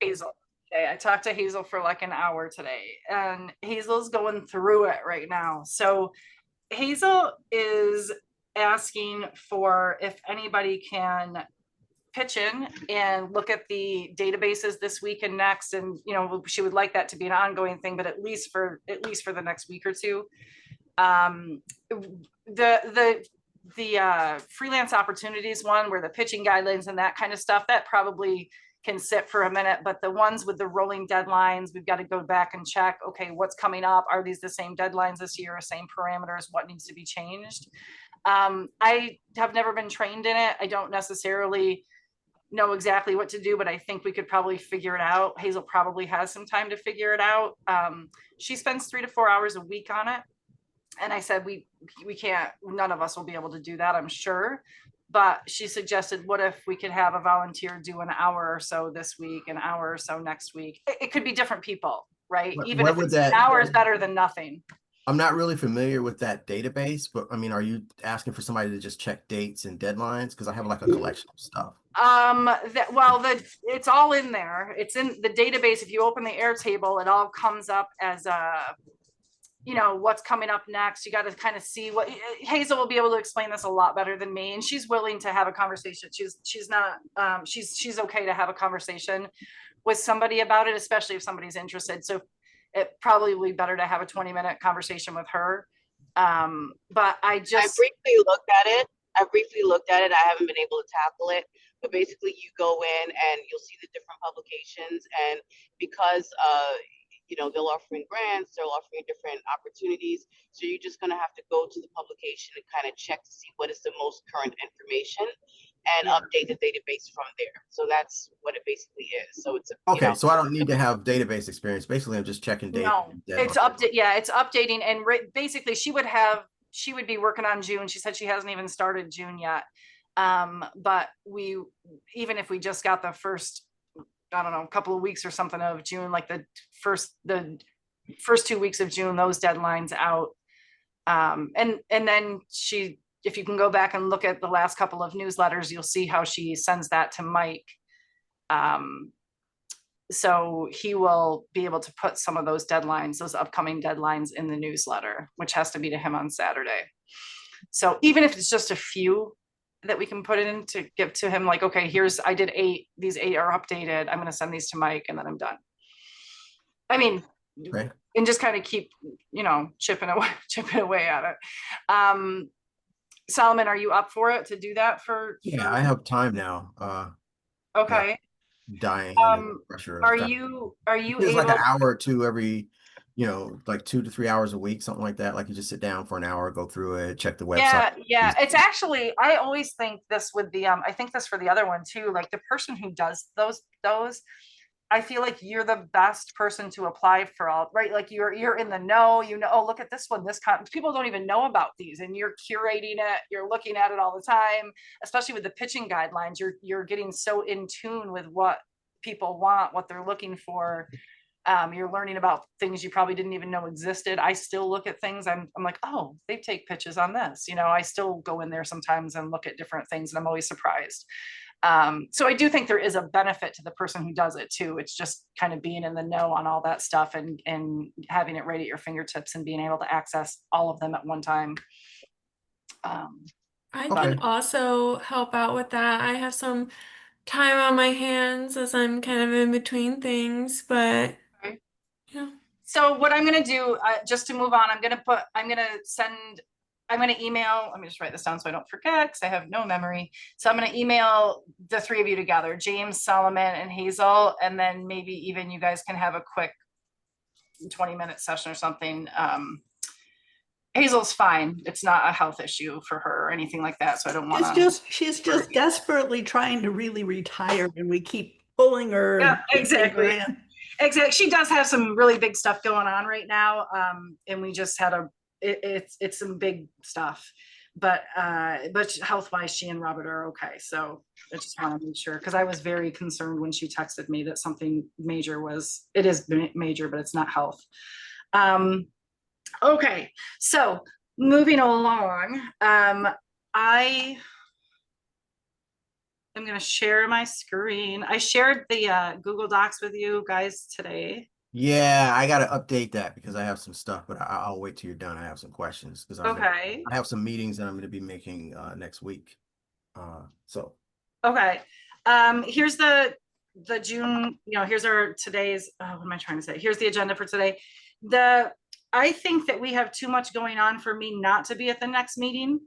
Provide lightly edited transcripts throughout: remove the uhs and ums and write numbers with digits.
Hazel. Okay, I talked to Hazel for like an hour today, and Hazel's going through it right now. So Hazel is asking for if anybody can pitch in and look at the databases this week and next. And she would like that to be an ongoing thing, but at least for the next week or two. The freelance opportunities one, where the pitching guidelines and that kind of stuff, that probably can sit for a minute, but the ones with the rolling deadlines, we've got to go back and check, okay, what's coming up? Are these the same deadlines this year, same parameters? What needs to be changed? I have never been trained in it. I don't necessarily know exactly what to do, but I think we could probably figure it out. Hazel probably has some time to figure it out. She spends 3 to 4 hours a week on it. And I said, we can't, none of us will be able to do that, I'm sure. But she suggested, what if we could have a volunteer do an hour or so this week, an hour or so next week? It could be different people, right? Even if it's an hour is better than nothing. I'm not really familiar with that database, but I mean, are you asking for somebody to just check dates and deadlines? Because I have like a collection of stuff. It's all in there. It's in the database. If you open the Airtable, it all comes up as what's coming up next. You got to kind of see what Hazel will be able to explain this a lot better than me, and she's willing to have a conversation. She's not she's okay to have a conversation with somebody about it, especially if somebody's interested. So it probably will be better to have a 20-minute conversation with her. But I briefly looked at it. I haven't been able to tackle it, but basically you go in and you'll see the different publications, and because they're offering grants, they're offering different opportunities. So you're just going to have to go to the publication and kind of check to see what is the most current information and update the database from there. So that's what it basically is. So it's okay. So I don't need to have database experience. Basically, I'm just checking data. No, it's it's updating. And basically she would be working on June. She said she hasn't even started June yet. But even if we just got the first, I don't know, a couple of weeks or something of June, like the first 2 weeks of June, those deadlines out. And then if you can go back and look at the last couple of newsletters, you'll see how she sends that to Mike. So he will be able to put some of those deadlines, those upcoming deadlines, in the newsletter, which has to be to him on Saturday. So even if it's just a few that we can put it in to give to him, like, okay, I did 8, these 8 are updated, I'm going to send these to Mike, and then I'm done. I mean, right. And just kind of keep, chipping away at it. Solomon, are you up for it to do that Yeah, I have time now. Okay. Yeah, dying under pressure. Are you it's like an hour or two every, like 2 to 3 hours a week, something like that. Like you just sit down for an hour, go through it, check the website. Yeah. It's actually, I always think this with the, I think this for the other one too, like the person who does those, I feel like you're the best person to apply for all, right? Like you're in the know, oh, look at this one, people don't even know about these, and you're curating it, you're looking at it all the time, especially with the pitching guidelines. You're getting so in tune with what people want, what they're looking for. You're learning about things you probably didn't even know existed. I still look at things. I'm like, oh, they take pitches on this. I still go in there sometimes and look at different things, and I'm always surprised. So I do think there is a benefit to the person who does it too. It's just kind of being in the know on all that stuff and having it right at your fingertips and being able to access all of them at one time. I can also help out with that. I have some time on my hands as I'm kind of in between things, but yeah. So what I'm going to do, just to move on, I'm going to email, let me just write this down so I don't forget, because I have no memory. So I'm going to email the 3 of you together, James, Solomon, and Hazel, and then maybe even you guys can have a quick 20-minute session or something. Hazel's fine. It's not a health issue for her or anything like that, so I don't want to. She's just desperately trying to really retire, and we keep pulling her. Yeah, exactly. Exactly. She does have some really big stuff going on right now, and we just had it's some big stuff, but health-wise, she and Robert are okay. So I just want to make sure, because I was very concerned when she texted me that something major it is major, but it's not health. Okay, so moving along, I'm gonna share my screen. I shared the Google Docs with you guys today. Yeah, I gotta update that because I have some stuff, but I'll wait till you're done. I have some questions because Okay. I have some meetings that I'm gonna be making next week. So Okay. Here's the June, here's our today's, what am I trying to say? Here's the agenda for today. I think that we have too much going on for me not to be at the next meeting.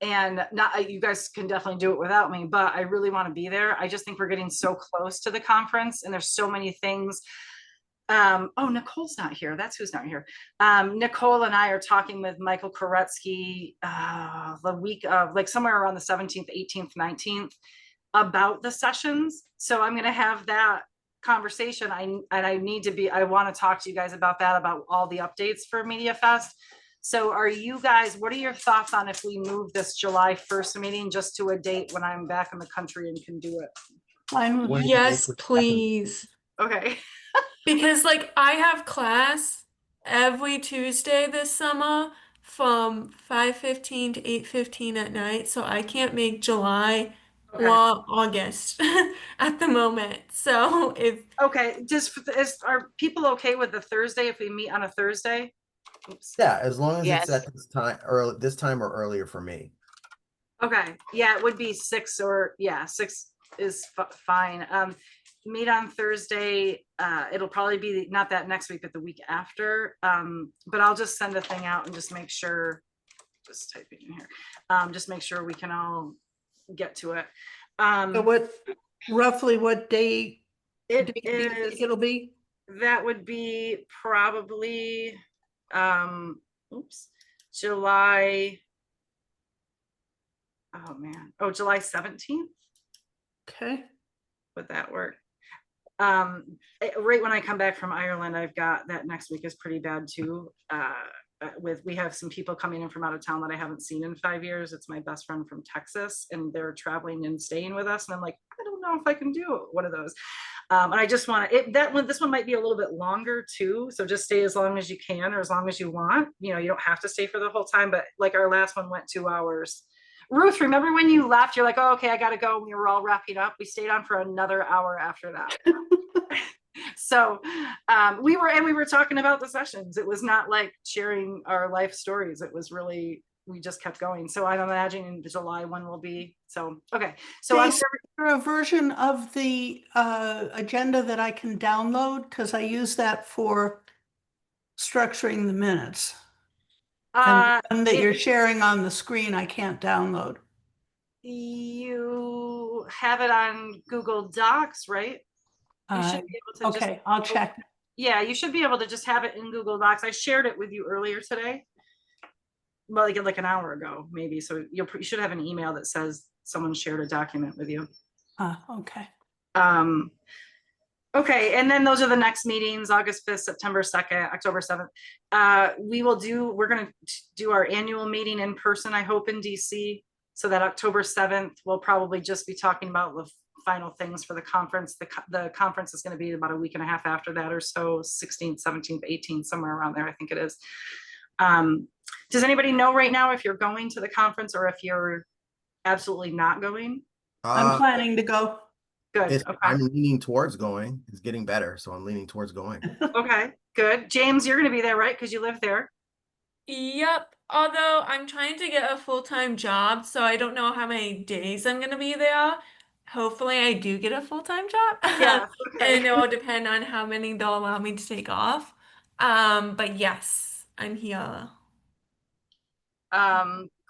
And not, you guys can definitely do it without me, but I really want to be there. I just think we're getting so close to the conference and there's so many things. Oh, Nicole's not here. That's who's not here. Nicole and I are talking with Michael Koretsky the week of, like, somewhere around the 17th, 18th, 19th about the sessions. So I'm going to have that conversation. I want to talk to you guys about that, about all the updates for Media Fest. So what are your thoughts on if we move this July 1st meeting just to a date when I'm back in the country and can do it? Fine with When me. is the date Yes, for the second? please. Okay. Because like I have class every Tuesday this summer from 5:15 to 8:15 at night, so I can't make July Okay. or August at the moment. So if Okay. Are people okay with the Thursday if we meet on a Thursday? Oops. Yeah, as long as it's Yes. at this time or earlier for me. Okay. Yeah, it would be 6 is fine. Meet on Thursday. It'll probably be not that next week, but the week after. But I'll just send a thing out and just make sure, just typing in here, just make sure we can all get to it. So roughly what day It do you think is, it'll be? that would be probably, July. Oh man. Oh, July 17th. Okay. Would that work? Right when I come back from Ireland, I've got that next week is pretty bad too. We have some people coming in from out of town that I haven't seen in 5 years. It's my best friend from Texas, and they're traveling and staying with us. And I'm like, I don't know if I can do one of those. And I just want this one might be a little bit longer too. So just stay as long as you can or as long as you want. You don't have to stay for the whole time, but like our last one went 2 hours. Ruth, remember when you left? You're like, oh, okay, I gotta go. We were all wrapping up. We stayed on for another hour after that. So we were talking about the sessions. It was not like sharing our life stories. It was really, we just kept going. So I'm imagining the July one will be, so, okay. So Is there a version of the agenda that I can download? Because I use that for structuring the minutes. And the one that you're sharing on the screen, I can't download. You have it on Google Docs, right? You should be able to okay, I'll check. Yeah, you should be able to just have it in Google Docs. I shared it with you earlier today. Well, like an hour ago, maybe. So you should have an email that says someone shared a document with you. Okay. Okay, and then those are the next meetings: August 5th, September 2nd, October 7th. We're gonna do our annual meeting in person, I hope, in DC. So that October 7th, we'll probably just be talking about the final things for the conference. The conference is going to be about a week and a half after that or so, 16th, 17th, 18th, somewhere around there, I think it is. Does anybody know right now if you're going to the conference or if you're absolutely not going? I'm planning to go. Good. Okay. I'm leaning towards going. It's getting better, so I'm leaning towards going. Okay, good. James, you're going to be there, right? Because you live there. Yep. Although I'm trying to get a full-time job, so I don't know how many days I'm gonna be there. Hopefully I do get a full-time job. Yeah. Okay. And it will depend on how many they'll allow me to take off. But yes, I'm here.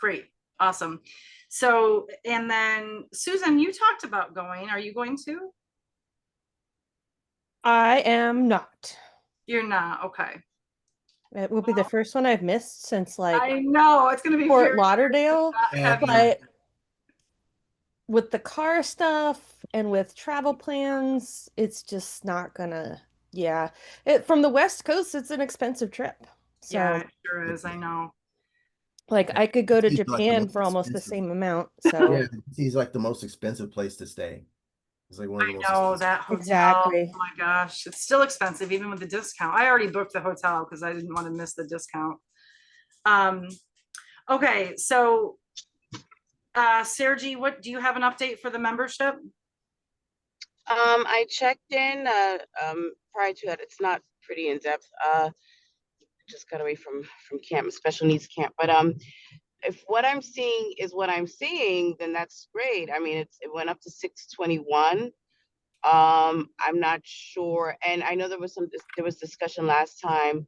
Great. Awesome. So, and then Susan, you talked about going. Are you going to? I am not. You're not. Okay. It will be the first one I've missed since like I know it's going to be Fort very Lauderdale, Yeah, but with the car stuff and with travel plans, it's just not gonna, yeah. From the West Coast, it's an expensive trip. So Yeah, it sure is. I know. like I could go to It's like the Japan most for almost the expensive. same amount. So Yeah, he's like the most expensive place to stay. It's like one of the I most know expensive. that hotel. Exactly. Oh my gosh, it's still expensive even with the discount. I already booked the hotel because I didn't want to miss the discount. Okay, so Sergi, what do you have an update for the membership? I checked in prior to that. It's not pretty in depth. Just got away from camp, special needs camp. But if what I'm seeing is what I'm seeing, then that's great. I mean, it went up to 621. I'm not sure, and I know there was discussion last time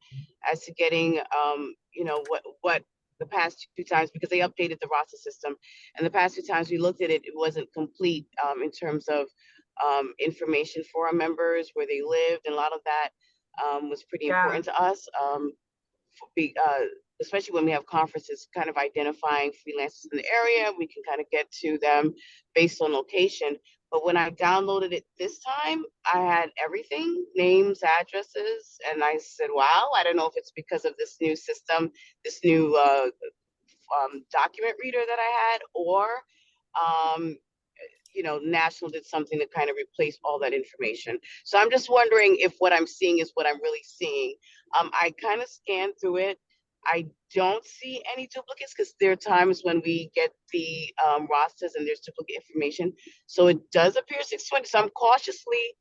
as to getting you know, what the past two times, because they updated the roster system, and the past two times we looked at it, it wasn't complete in terms of information for our members, where they lived, and a lot of that was pretty Yeah. important to us. Especially when we have conferences, kind of identifying freelancers in the area, we can kind of get to them based on location. But when I downloaded it this time, I had everything, names, addresses, and I said, wow, I don't know if it's because of this new system, this new document reader that I had, or you know, National did something to kind of replace all that information. So I'm just wondering if what I'm seeing is what I'm really seeing. I kind of scanned through it. I don't see any duplicates, because there are times when we get the rosters and there's duplicate information. So it does appear 620. So I'm cautiously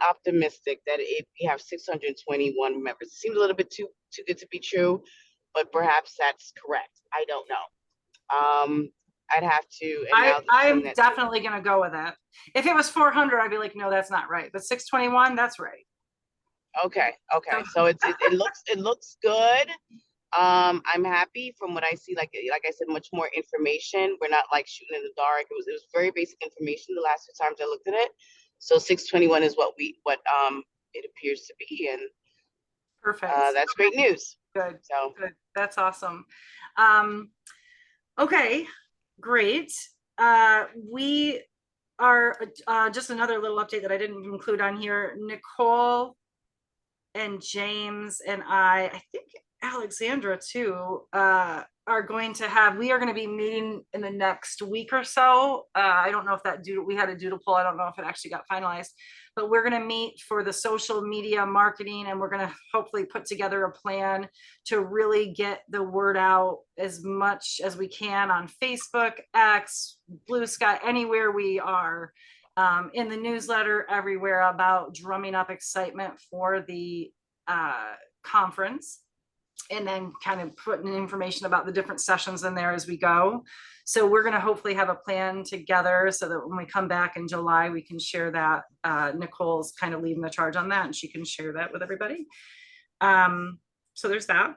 optimistic that we have 621 members. It seems a little bit too good to be true, but perhaps that's correct. I don't know. I'd have to. And I'm definitely going to go with that. If it was 400, I'd be like, no, that's not right. But 621, that's right. Okay. So it looks good. I'm happy from what I see. Like I said, much more information. We're not like shooting in the dark. It was very basic information the last two times I looked at it. So 621 is what it appears to be, and perfect. That's great news. Good. So good. That's awesome. Okay. Great. We are just another little update that I didn't include on here. Nicole and James and I think Alexandra too, are going to be meeting in the next week or so. I don't know if we had a doodle poll. I don't know if it actually got finalized, but we're going to meet for the social media marketing, and we're going to hopefully put together a plan to really get the word out as much as we can on Facebook, X, Blue Sky, anywhere we are, in the newsletter, everywhere, about drumming up excitement for the conference, and then kind of putting information about the different sessions in there as we go. So we're going to hopefully have a plan together so that when we come back in July, we can share that. Nicole's kind of leading the charge on that, and she can share that with everybody. So there's that.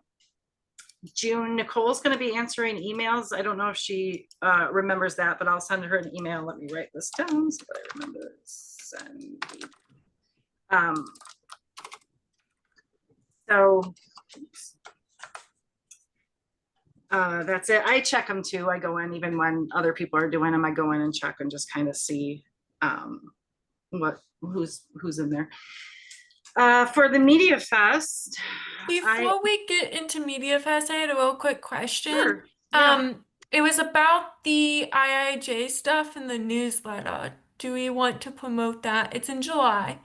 June, Nicole's going to be answering emails. I don't know if she remembers that, but I'll send her an email. Let me write this down so that I remember. Send. So that's it. I check them too. I go in even when other people are doing them. I go in and check and just kind of see who's in there. For the Media Fest. Before we get into Media Fest, I had a real quick question. Sure. Yeah. It was about the IIJ stuff in the newsletter. Do we want to promote that? It's in July.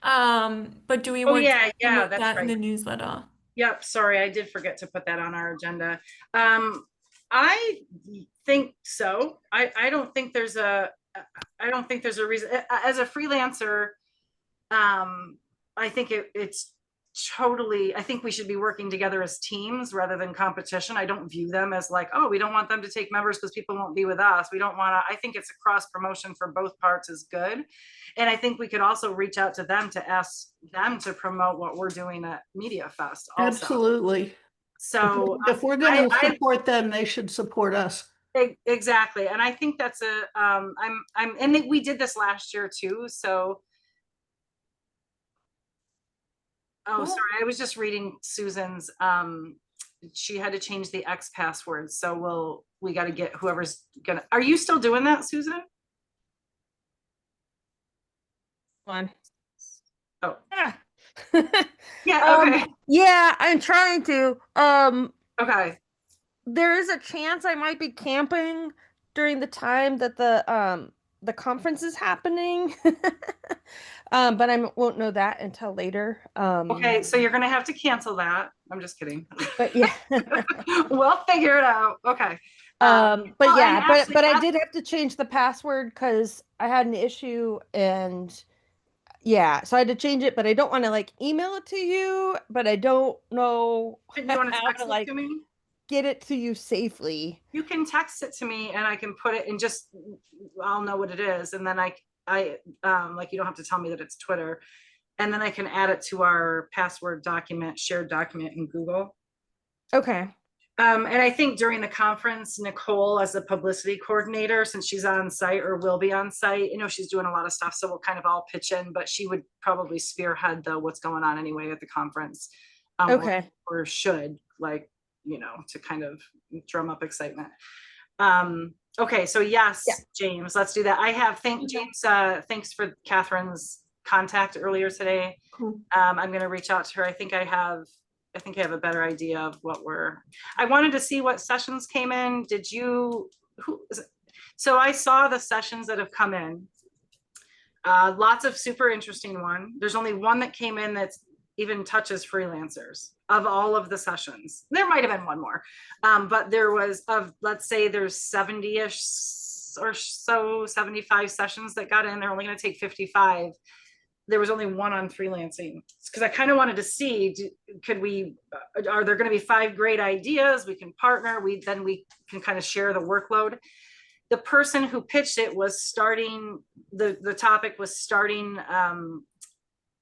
But do we want to promote that in the newsletter? Yep, sorry, I did forget to put that on our agenda. I think so. I don't think there's a reason. As a freelancer, I think it's totally, I think we should be working together as teams rather than competition. I don't view them as like, oh, we don't want them to take members because people won't be with us. We don't want to, I think it's a cross promotion for both parts is good. And I think we could also reach out to them to ask them to promote what we're doing at Media Fest also. Absolutely. So if we're going to support them, they should support us. Exactly. And I think that's and we did this last year too. So oh, sorry. I was just reading Susan's, she had to change the X password. So we got to get whoever's gonna, are you still doing that, Susan? One. Oh. Yeah. Okay. Yeah, I'm trying to. Okay. There is a chance I might be camping during the time that the conference is happening. But I won't know that until later. Okay, so you're gonna have to cancel that. I'm just kidding. But yeah. We'll figure it out. Okay. But well, and yeah, actually but I that's did have to change the password because I had an issue, and yeah, so I had to change it, but I don't want to like email it to you, but I don't know and you want to how to text it like to me? get it to you safely. You can text it to me and I can put it in, just I'll know what it is, and then I like, you don't have to tell me that it's Twitter, and then I can add it to our password document, shared document in Google. Okay. And I think during the conference, Nicole, as a publicity coordinator, since she's on site or will be on site, you know, she's doing a lot of stuff, so we'll kind of all pitch in, but she would probably spearhead the what's going on anyway at the conference. Okay. Or should, like, you know, to kind of drum up excitement. Okay, so yes, Yeah. James, let's do that. I have James, thanks for Catherine's contact earlier today. Cool. I'm gonna reach out to her. I think I have a better idea of I wanted to see what sessions came in. Did you, so I saw the sessions that have come in. Lots of super interesting one. There's only one that came in that's even touches freelancers of all of the sessions. There might have been one more, but there was, let's say there's 70-ish or so, 75 sessions that got in. They're only going to take 55. There was only one on freelancing, because I kind of wanted to see, are there going to be 5 great ideas? We can partner. Then we can kind of share the workload. The person who pitched it was starting, the topic was starting from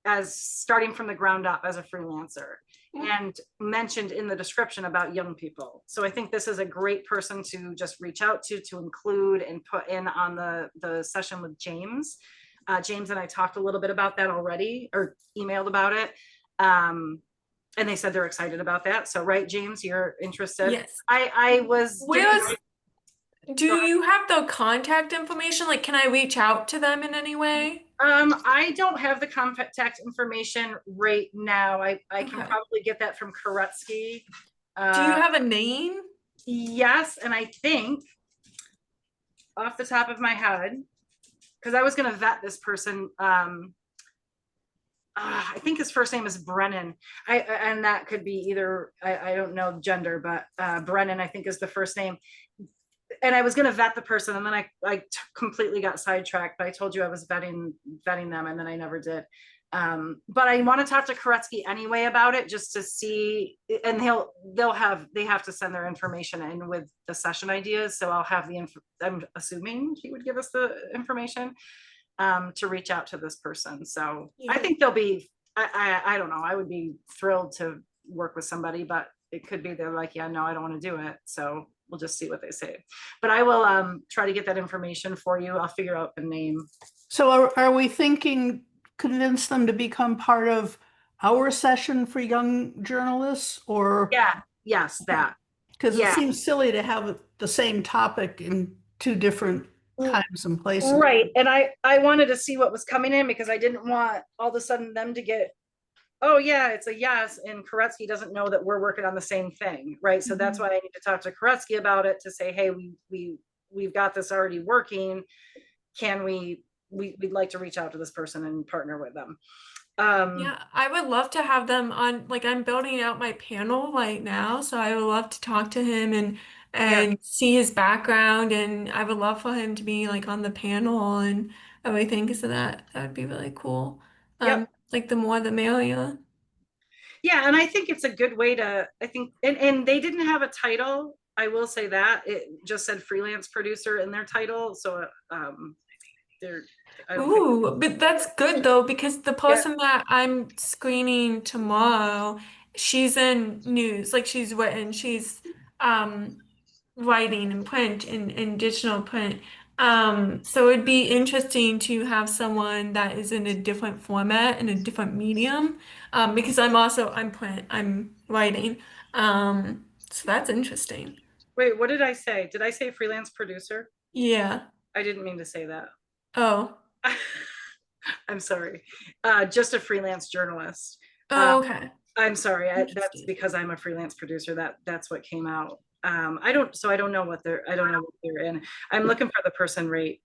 the ground up as a freelancer, and mentioned in the description about young people. So I think this is a great person to just reach out to include and put in on the session with James. James and I talked a little bit about that already, or emailed about it. And they said they're excited about that. So, right, James, you're interested? Yes. I was. Do you have the contact information? Like, can I reach out to them in any way? I don't have the contact information right now. I can Okay. probably get that from Koretsky. Do you have a name? Yes, and I think off the top of my head, because I was going to vet this person. I think his first name is Brennan. And that could be either, I don't know gender, but Brennan, I think, is the first name. And I was going to vet the person, and then I completely got sidetracked. But I told you I was vetting them, and then I never did. But I want to talk to Koretsky anyway about it, just to see. And they have to send their information in with the session ideas. So I'll have I'm assuming he would give us the information to reach out to this person. So Yeah. I think they'll be. I don't know. I would be thrilled to work with somebody, but it could be they're like, yeah, no, I don't want to do it. So we'll just see what they say. But I will try to get that information for you. I'll figure out the name. So are we thinking convince them to become part of our session for young journalists, or? Yeah, yes, that. Because Yeah. it seems silly to have the same topic in 2 different times and places. Right. And I wanted to see what was coming in, because I didn't want all of a sudden them to get, oh yeah, it's a yes, and Koretsky doesn't know that we're working on the same thing, right? So that's why I need to talk to Koretsky about it, to say, hey, we've got this already working. Can we'd like to reach out to this person and partner with them. Yeah, I would love to have them on. Like, I'm building out my panel right now, so I would love to talk to him and see his background, and I would love for him to be like on the panel and everything. So that would be really cool. Yep. Like, the more the merrier. Yeah, and I think it's a good way to, I think, and they didn't have a title. I will say that it just said freelance producer in their title. So they're, I don't think. Ooh, but that's good though, because the person that I'm screening tomorrow, she's in news, like she's writing in print in digital print. So it'd be interesting to have someone that is in a different format, in a different medium. Because I'm print, I'm writing. So that's interesting. Wait, what did I say? Did I say freelance producer? Yeah. I didn't mean to say that. Oh. I'm sorry. Just a freelance journalist. Oh, okay. I'm sorry. That's Interesting. because I'm a freelance producer. That's what came out. I don't know what they're in. I'm looking for the person right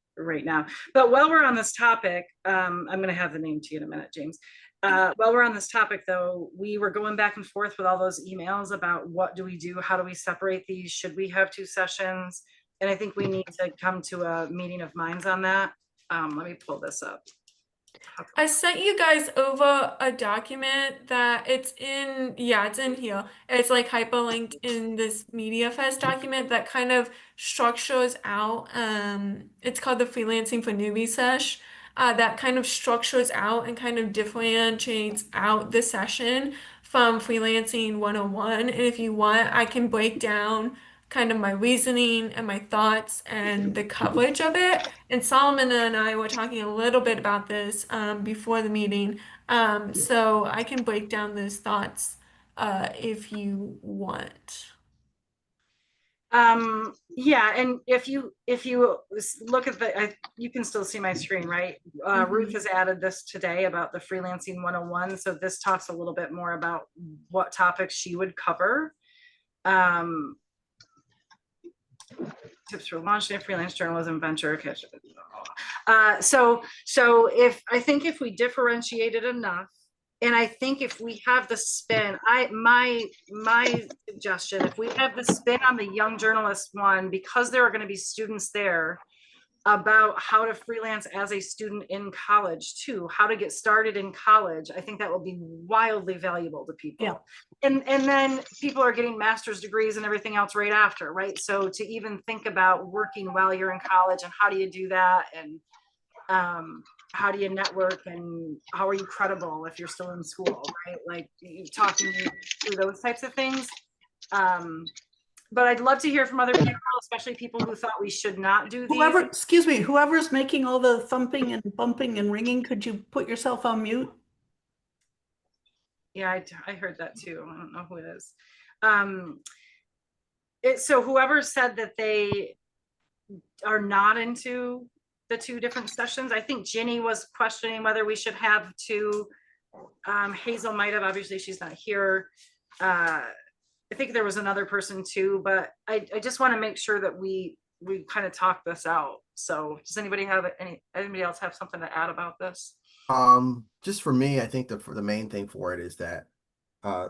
now. But while we're on this topic, I'm going to have the name to you in a minute, James. While we're on this topic though, we were going back and forth with all those emails about what do we do? How do we separate these? Should we have 2 sessions? And I think we need to come to a meeting of minds on that. Let me pull this up. I sent you guys over a document that it's in here. It's like hyperlinked in this MediaFest document that kind of structures out, it's called the Freelancing for Newbie Sesh. That kind of structures out and kind of differentiates out the session from Freelancing 101. And if you want, I can break down kind of my reasoning and my thoughts and the coverage of it. And Solomon and I were talking a little bit about this before the meeting. So I can break down those thoughts if you want. Yeah, and if you look at the, you can still see my screen, right? Ruth has added this today about the freelancing 101. So this talks a little bit more about what topics she would cover. Tips for launching a freelance journalism venture. So if we differentiated enough, and I think if we have the spin, my suggestion, if we have the spin on the young journalist one, because there are going to be students there about how to freelance as a student in college too, how to get started in college, I think that will be wildly valuable to people. Yeah. And then people are getting master's degrees and everything else right after, right? So to even think about working while you're in college and how do you do that, and how do you network, and how are you credible if you're still in school, right? Like talking through those types of things. But I'd love to hear from other people, especially people who thought we should not do these. Whoever's making all the thumping and bumping and ringing, could you put yourself on mute? Yeah, I heard that too. I don't know who it is. So whoever said that they are not into the 2 different sessions, I think Ginny was questioning whether we should have 2. Hazel might have, obviously she's not here. I think there was another person too, but I just want to make sure that we kind of talk this out. So does anybody else have something to add about this? Just for me, I think the main thing for it is that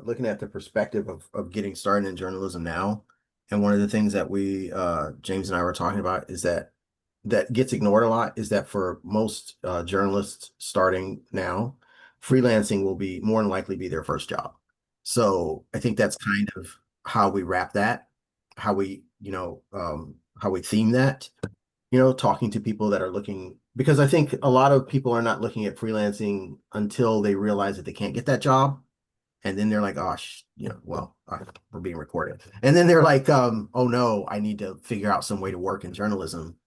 looking at the perspective of getting started in journalism now, and one of the things that we James and I were talking about is that gets ignored a lot, is that for most journalists starting now, freelancing will be more than likely be their first job. So I think that's kind of how we wrap that, how we theme that, talking to people that are looking, because I think a lot of people are not looking at freelancing until they realize that they can't get that job. And then they're like, oh, we're being recorded. And then they're like, oh no, I need to figure out some way to work in journalism.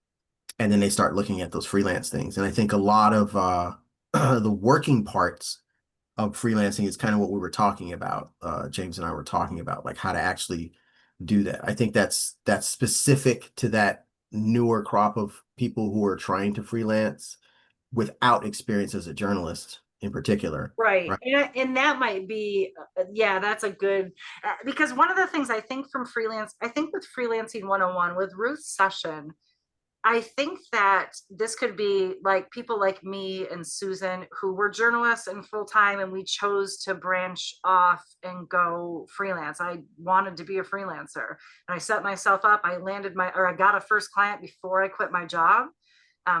And then they start looking at those freelance things. And I think a lot of the working parts of freelancing is kind of what we were talking about. James and I were talking about, like how to actually do that. I think that's specific to that newer crop of people who are trying to freelance without experience as a journalist in particular. Right. And that might be, that's a good, because one of the things I think with Freelancing 101, with Ruth's session, I think that this could be like people like me and Susan who were journalists and full-time, and we chose to branch off and go freelance. I wanted to be a freelancer, and I set myself up. I got a first client before I quit my job.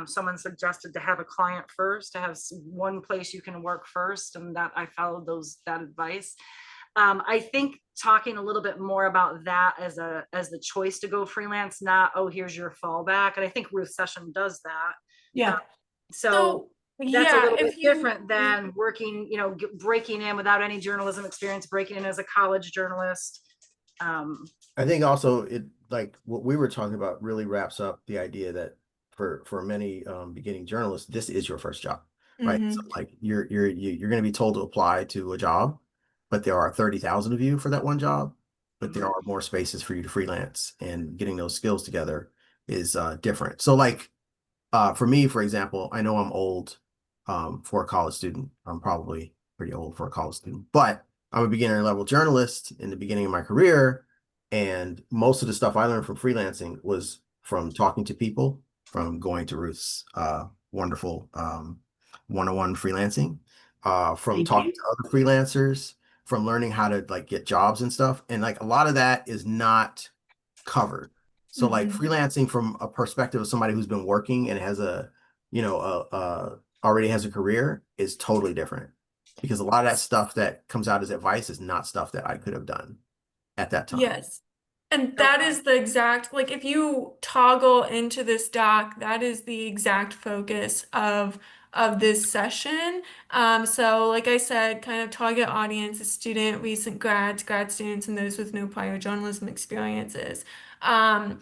Someone suggested to have a client first, to have one place you can work first, and that I followed that advice. I think talking a little bit more about that as the choice to go freelance, not, oh, here's your fallback. And I think Ruth's session does that. Yeah. So that's a little bit different than working, breaking in without any journalism experience, breaking in as a college journalist. I think also it, like what we were talking about, really wraps up the idea that for many beginning journalists, this is your first job, right? So like you're going to be told to apply to a job, but there are 30,000 of you for that one job, but there are more spaces for you to freelance, and getting those skills together is different. So like for me, for example, I know I'm old for a college student. I'm probably pretty old for a college student, but I'm a beginner level journalist in the beginning of my career. And most of the stuff I learned from freelancing was from talking to people, from going to Ruth's wonderful 101 freelancing. from Thank talking you. to other freelancers, from learning how to like get jobs and stuff. And like a lot of that is not covered. So like freelancing from a perspective of somebody who's been working and has a, you know, already has a career is totally different because a lot of that stuff that comes out as advice is not stuff that I could have done at that time. Yes. And that is the exact, like if you toggle into this doc, that is the exact focus of this session. So like I said, kind of target audience is student, recent grads, grad students, and those with no prior journalism experiences. And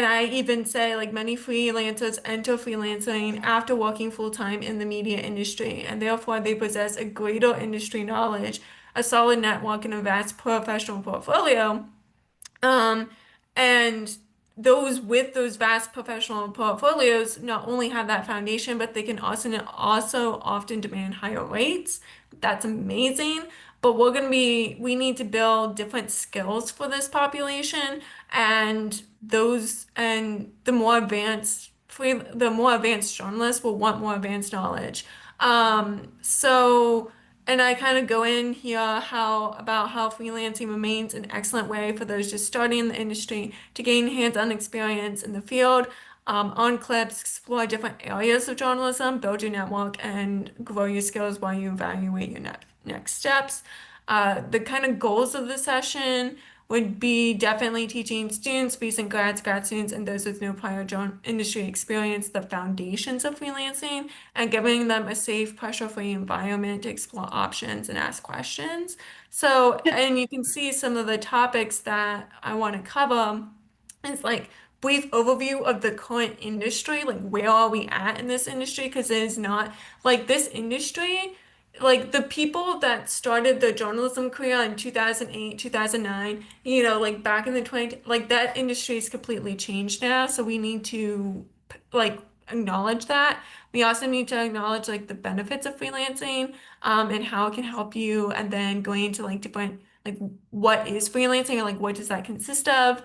I even say like many freelancers enter freelancing after working full-time in the media industry, and therefore they possess a greater industry knowledge, a solid network, and a vast professional portfolio. Um, and those with those vast professional portfolios not only have that foundation, but they can also often demand higher rates. That's amazing. But we need to build different skills for this population, and the more advanced journalists will want more advanced knowledge. So. And I kind of go in here about how freelancing remains an excellent way for those just starting in the industry to gain hands-on experience in the field, on clips, explore different areas of journalism, build your network, and grow your skills while you evaluate your next steps. The kind of goals of the session would be definitely teaching students, recent grads, grad students, and those with no prior industry experience the foundations of freelancing and giving them a safe, pressure-free environment to explore options and ask questions. So, and you can see some of the topics that I want to cover. It's like brief overview of the current industry, like where are we at in this industry? Because it is not like this industry, like the people that started the journalism career in 2008, 2009, like back in the 20, like that industry is completely changed now. So we need to like acknowledge that. We also need to acknowledge like the benefits of freelancing, and how it can help you, and then going into like different, like what is freelancing or like what does that consist of,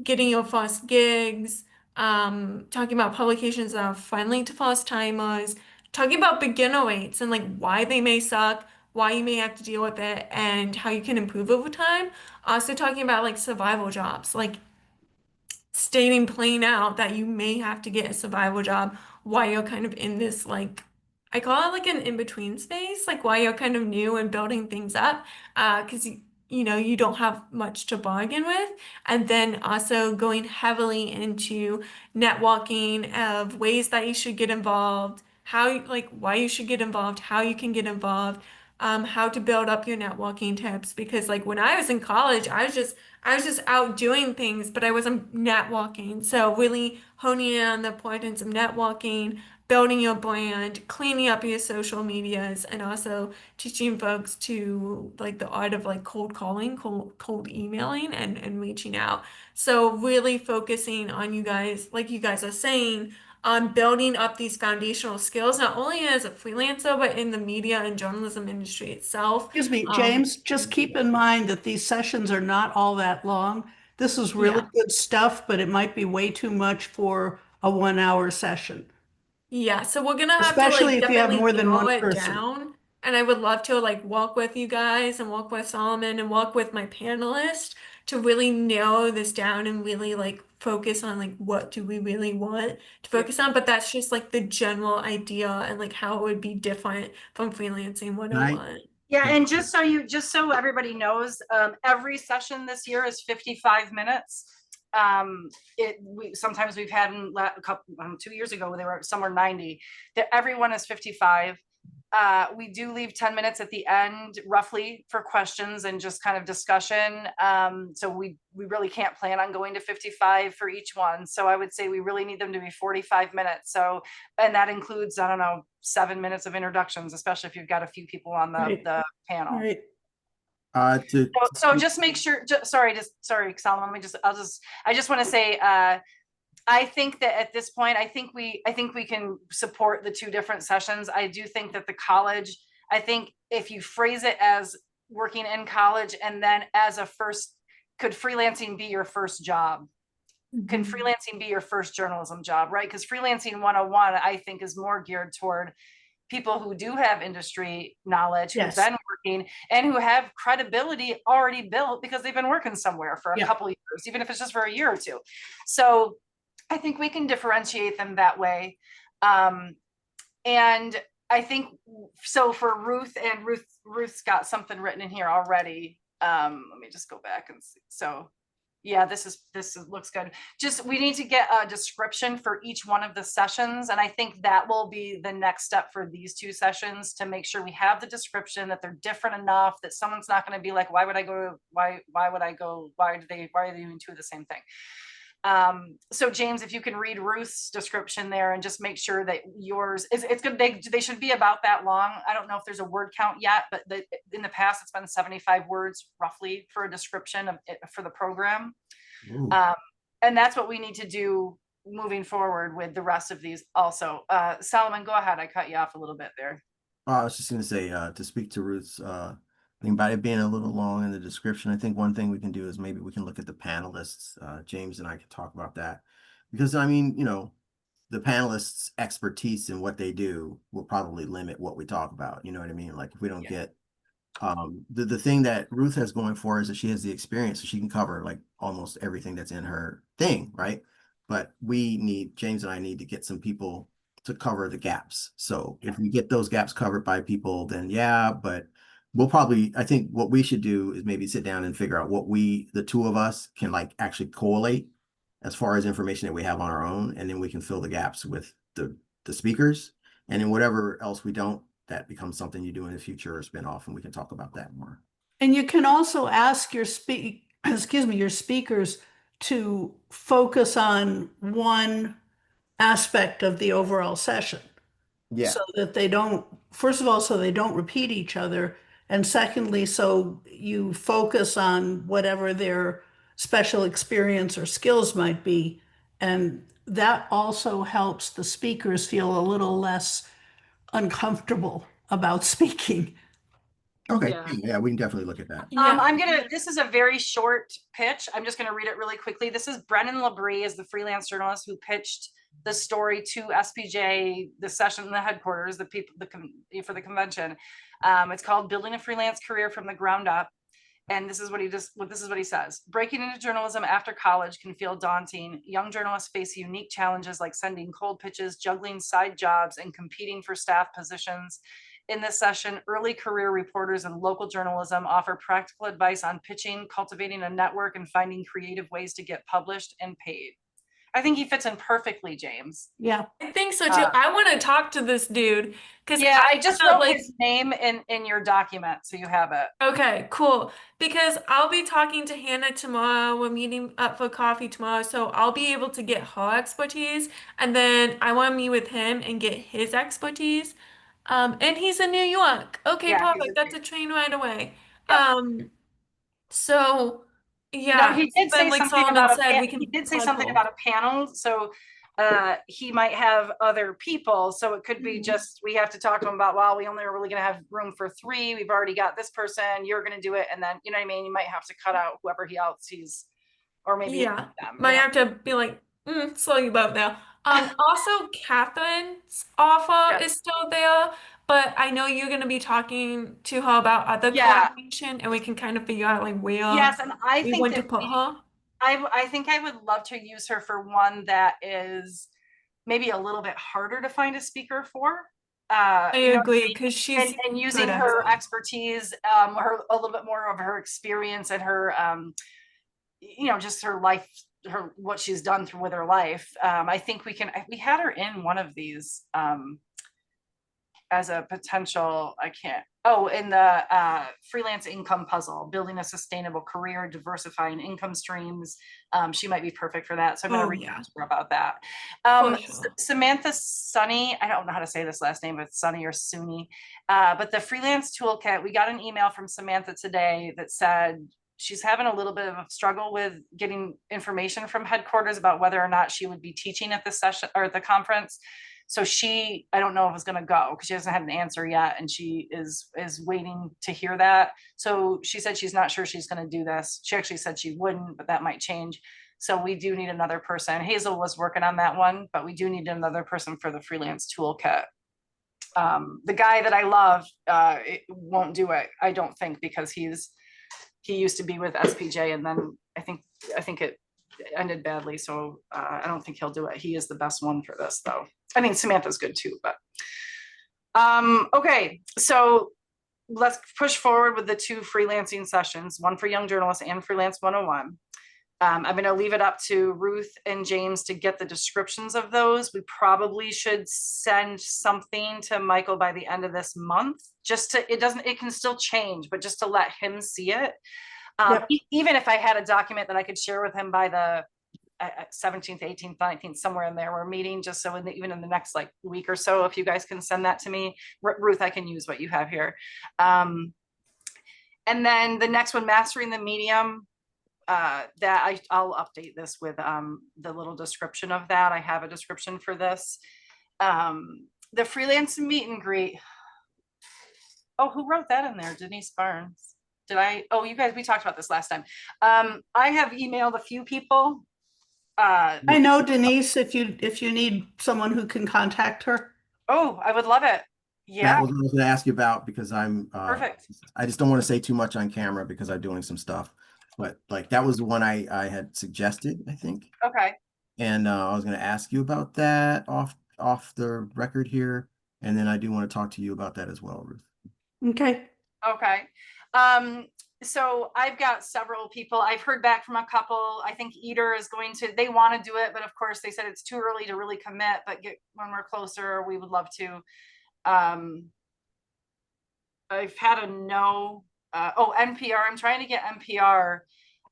getting your first gigs, talking about publications that are friendly to first timers, talking about beginner rates and like why they may suck, why you may have to deal with it, and how you can improve over time. Also talking about like survival jobs, like stating plain out that you may have to get a survival job while you're kind of in this like I call it like an in-between space, like while you're kind of new and building things up, because you don't have much to bargain with, and then also going heavily into networking of ways that you should get involved, why you should get involved, how you can get involved, how to build up your networking tips. Because like when I was in college, I was just out doing things, but I wasn't networking. So really honing in on the importance of networking, building your brand, cleaning up your social medias, and also teaching folks to like the art of like cold calling, cold emailing, and reaching out. So really focusing on you guys, like you guys are saying, on building up these foundational skills, not only as a freelancer, but in the media and journalism industry itself. Excuse me, James, just keep in mind that these sessions are not all that long. This is really Yeah. good stuff, but it might be way too much for a 1 hour session, Yeah, so we're gonna have to especially like if you have definitely more than narrow one it person. down. And I would love to like walk with you guys and walk with Solomon and walk with my panelists to really narrow this down and really like focus on like what do we really want to focus on. But that's just like the general idea and like how it would be different from freelancing Right? 101. Yeah, and just so everybody knows, every session this year is 55 minutes. Sometimes we've had a couple 2 years ago they were somewhere 90. That everyone is 55. We do leave 10 minutes at the end roughly for questions and just kind of discussion. So we really can't plan on going to 55 for each one. So I would say we really need them to be 45 minutes. So, and that includes, I don't know, 7 minutes of introductions, especially if you've got a few people on Right. the panel. Right. So just make sure, sorry, Solomon, I just want to say, I think that at this point, I think we can support the two different sessions. I do think that the college, I think if you phrase it as working in college and then could freelancing be your first job? Can freelancing be your first journalism job, right? Because freelancing 101, I think, is more geared toward people who do have industry knowledge, who've Yes. been working and who have credibility already built because they've been working somewhere for a couple of years, even if it's just for a year or two. So I think we can differentiate them that way. And I think so for Ruth, and Ruth's got something written in here already. Let me just go back and see. So yeah, this looks good. Just, we need to get a description for each one of the sessions. And I think that will be the next step for these 2 sessions, to make sure we have the description, that they're different enough that someone's not going to be like, why would I go, why are they doing 2 of the same thing? So James, if you can read Ruth's description there and just make sure that yours is, it's good. They should be about that long. I don't know if there's a word count yet, but in the past it's been 75 words roughly for a description of it for the program. And that's what we need to do moving forward with the rest of these also. Solomon, go ahead. I cut you off a little bit there. I was just going to say, to speak to Ruth's thing about it being a little long in the description, I think one thing we can do is maybe we can look at the panelists. James and I can talk about that, because I mean, you know, the panelists' expertise in what they do will probably limit what we talk about. You know what I mean? Like if we don't get the thing that Ruth has going for her is that she has the experience, so she can cover like almost everything that's in her thing, right? But James and I need to get some people to cover the gaps. So if we get those gaps covered by people, then yeah, but I think what we should do is maybe sit down and figure out what the 2 of us can like actually collate as far as information that we have on our own, and then we can fill the gaps with the speakers, and then whatever else we don't, that becomes something you do in the future or spin off, and we can talk about that more. And you can also ask your speakers to focus on one aspect of the overall session. Yeah. So that they don't, first of all, so they don't repeat each other. And secondly, so you focus on whatever their special experience or skills might be. And that also helps the speakers feel a little less uncomfortable about speaking. Okay. Yeah. Yeah, we can definitely look at that. This is a very short pitch. I'm just gonna read it really quickly. This is Brennan Labrie, is the freelance journalist who pitched the story to SPJ, the session in the headquarters, for the convention. It's called Building a Freelance Career from the Ground Up. And this is what he says. Breaking into journalism after college can feel daunting. Young journalists face unique challenges like sending cold pitches, juggling side jobs, and competing for staff positions. In this session, early career reporters in local journalism offer practical advice on pitching, cultivating a network, and finding creative ways to get published and paid. I think he fits in perfectly, James. Yeah. I think so too. I want to talk to this dude because yeah, I just wrote his name in your document, so you have it. Okay, cool. Because I'll be talking to Hannah tomorrow. We're meeting up for coffee tomorrow, so I'll be able to get her expertise, and then I want to meet with him and get his expertise. And he's in New York. Okay, Yeah, perfect. That's a train right away. Yep. So yeah, now he did say like something Solomon about said, we can he did say plug something holes. about a panel. So he might have other people. So it could be just, we have to talk to him about, well, we only are really going to have room for 3. We've already got this person. You're going to do it. And then, you know what I mean? You might have to cut out whoever else he's, or maybe Yeah, them, might have to be like, slow you boat now. Also, Catherine's offer is still there, but I know you're going to be talking to her about other collaboration, and we can kind of figure out like where and I we think want that to put her. I think I would love to use her for one that is maybe a little bit harder to find a speaker for. I agree, because she's and using her expertise, a little bit more of her experience and her just her life, what she's done with her life. I think we had her in one of these as a potential, in the freelance income puzzle, building a sustainable career, diversifying income streams. She might be perfect for that. So I'm going to read her about that. Samantha Sunny, I don't know how to say this last name, but it's Sunny or Suni. But the freelance toolkit, we got an email from Samantha today that said she's having a little bit of a struggle with getting information from headquarters about whether or not she would be teaching at the session or at the conference. So I don't know if it's going to go because she hasn't had an answer yet. And she is waiting to hear that. So she said she's not sure she's going to do this. She actually said she wouldn't, but that might change. So we do need another person. Hazel was working on that one, but we do need another person for the freelance toolkit. The guy that I love it won't do it, I don't think, because he used to be with SPJ, and then I think it ended badly. So I don't think he'll do it. He is the best one for this, though. I mean, Samantha's good too, but okay. So let's push forward with the 2 freelancing sessions, one for young journalists and Freelance 101. I'm going to leave it up to Ruth and James to get the descriptions of those. We probably should send something to Michael by the end of this month, just to, it can still change, but just to let him see it. Yep. Even if I had a document that I could share with him by the 17th, 18th, 19th, somewhere in there, we're meeting, just so even in the next like week or so, if you guys can send that to me, Ruth, I can use what you have here. And then the next one, Mastering the Medium, that I'll update this with the little description of that. I have a description for this. The freelance meet and greet. Oh, who wrote that in there? Denise Barnes. Did I? Oh, you guys, we talked about this last time. I have emailed a few people. I know Denise, if you need someone who can contact her. Oh, I would love it. Yeah. That was what I was going to ask you about, because I'm Perfect. I just don't want to say too much on camera because I'm doing some stuff. But like that was the one I had suggested, I think. Okay. And I was going to ask you about that off the record here, and then I do want to talk to you about that as well, Ruth. Okay. Okay. So I've got several people. I've heard back from a couple. I think Eater is going to, they want to do it, but of course they said it's too early to really commit, but when we're closer, we would love to. I've had a no, NPR. I'm trying to get NPR,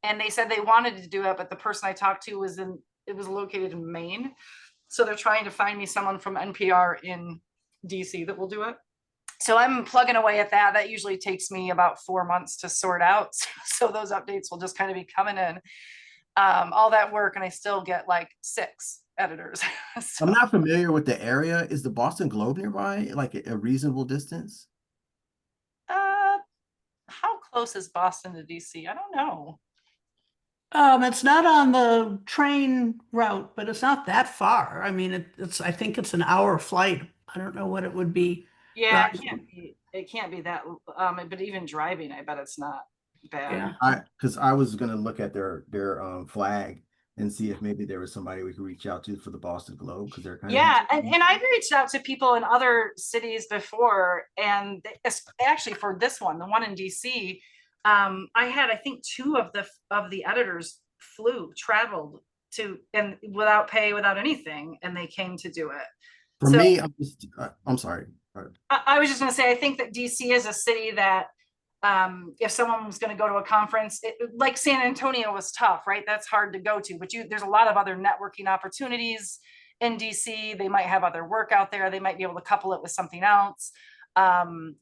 and they said they wanted to do it, but the person I talked to was located in Maine. So they're trying to find me someone from NPR in DC that will do it. So I'm plugging away at that. That usually takes me about 4 months to sort out. So those updates will just kind of be coming in. All that work, and I still get like 6 editors. So, I'm not familiar with the area. Is the Boston Globe nearby, like a reasonable distance? how close is Boston to DC? I don't know. It's not on the train route, but it's not that far. I mean, I think it's an hour flight. I don't know what it would be. Yeah, driving. it can't be that, but even driving, I bet it's not bad. Yeah. Because I was gonna look at their flag and see if maybe there was somebody we could reach out to for the Boston Globe, because they're kind of Yeah, and I've reached out to people in other cities before, and actually for this one, the one in DC, I had, I think 2 of the editors traveled to, and without pay, without anything, and they came to do it. For So me, I'm sorry. I was just going to say, I think that DC is a city that if someone was going to go to a conference, like San Antonio was tough, right? That's hard to go to, but there's a lot of other networking opportunities in DC. They might have other work out there. They might be able to couple it with something else.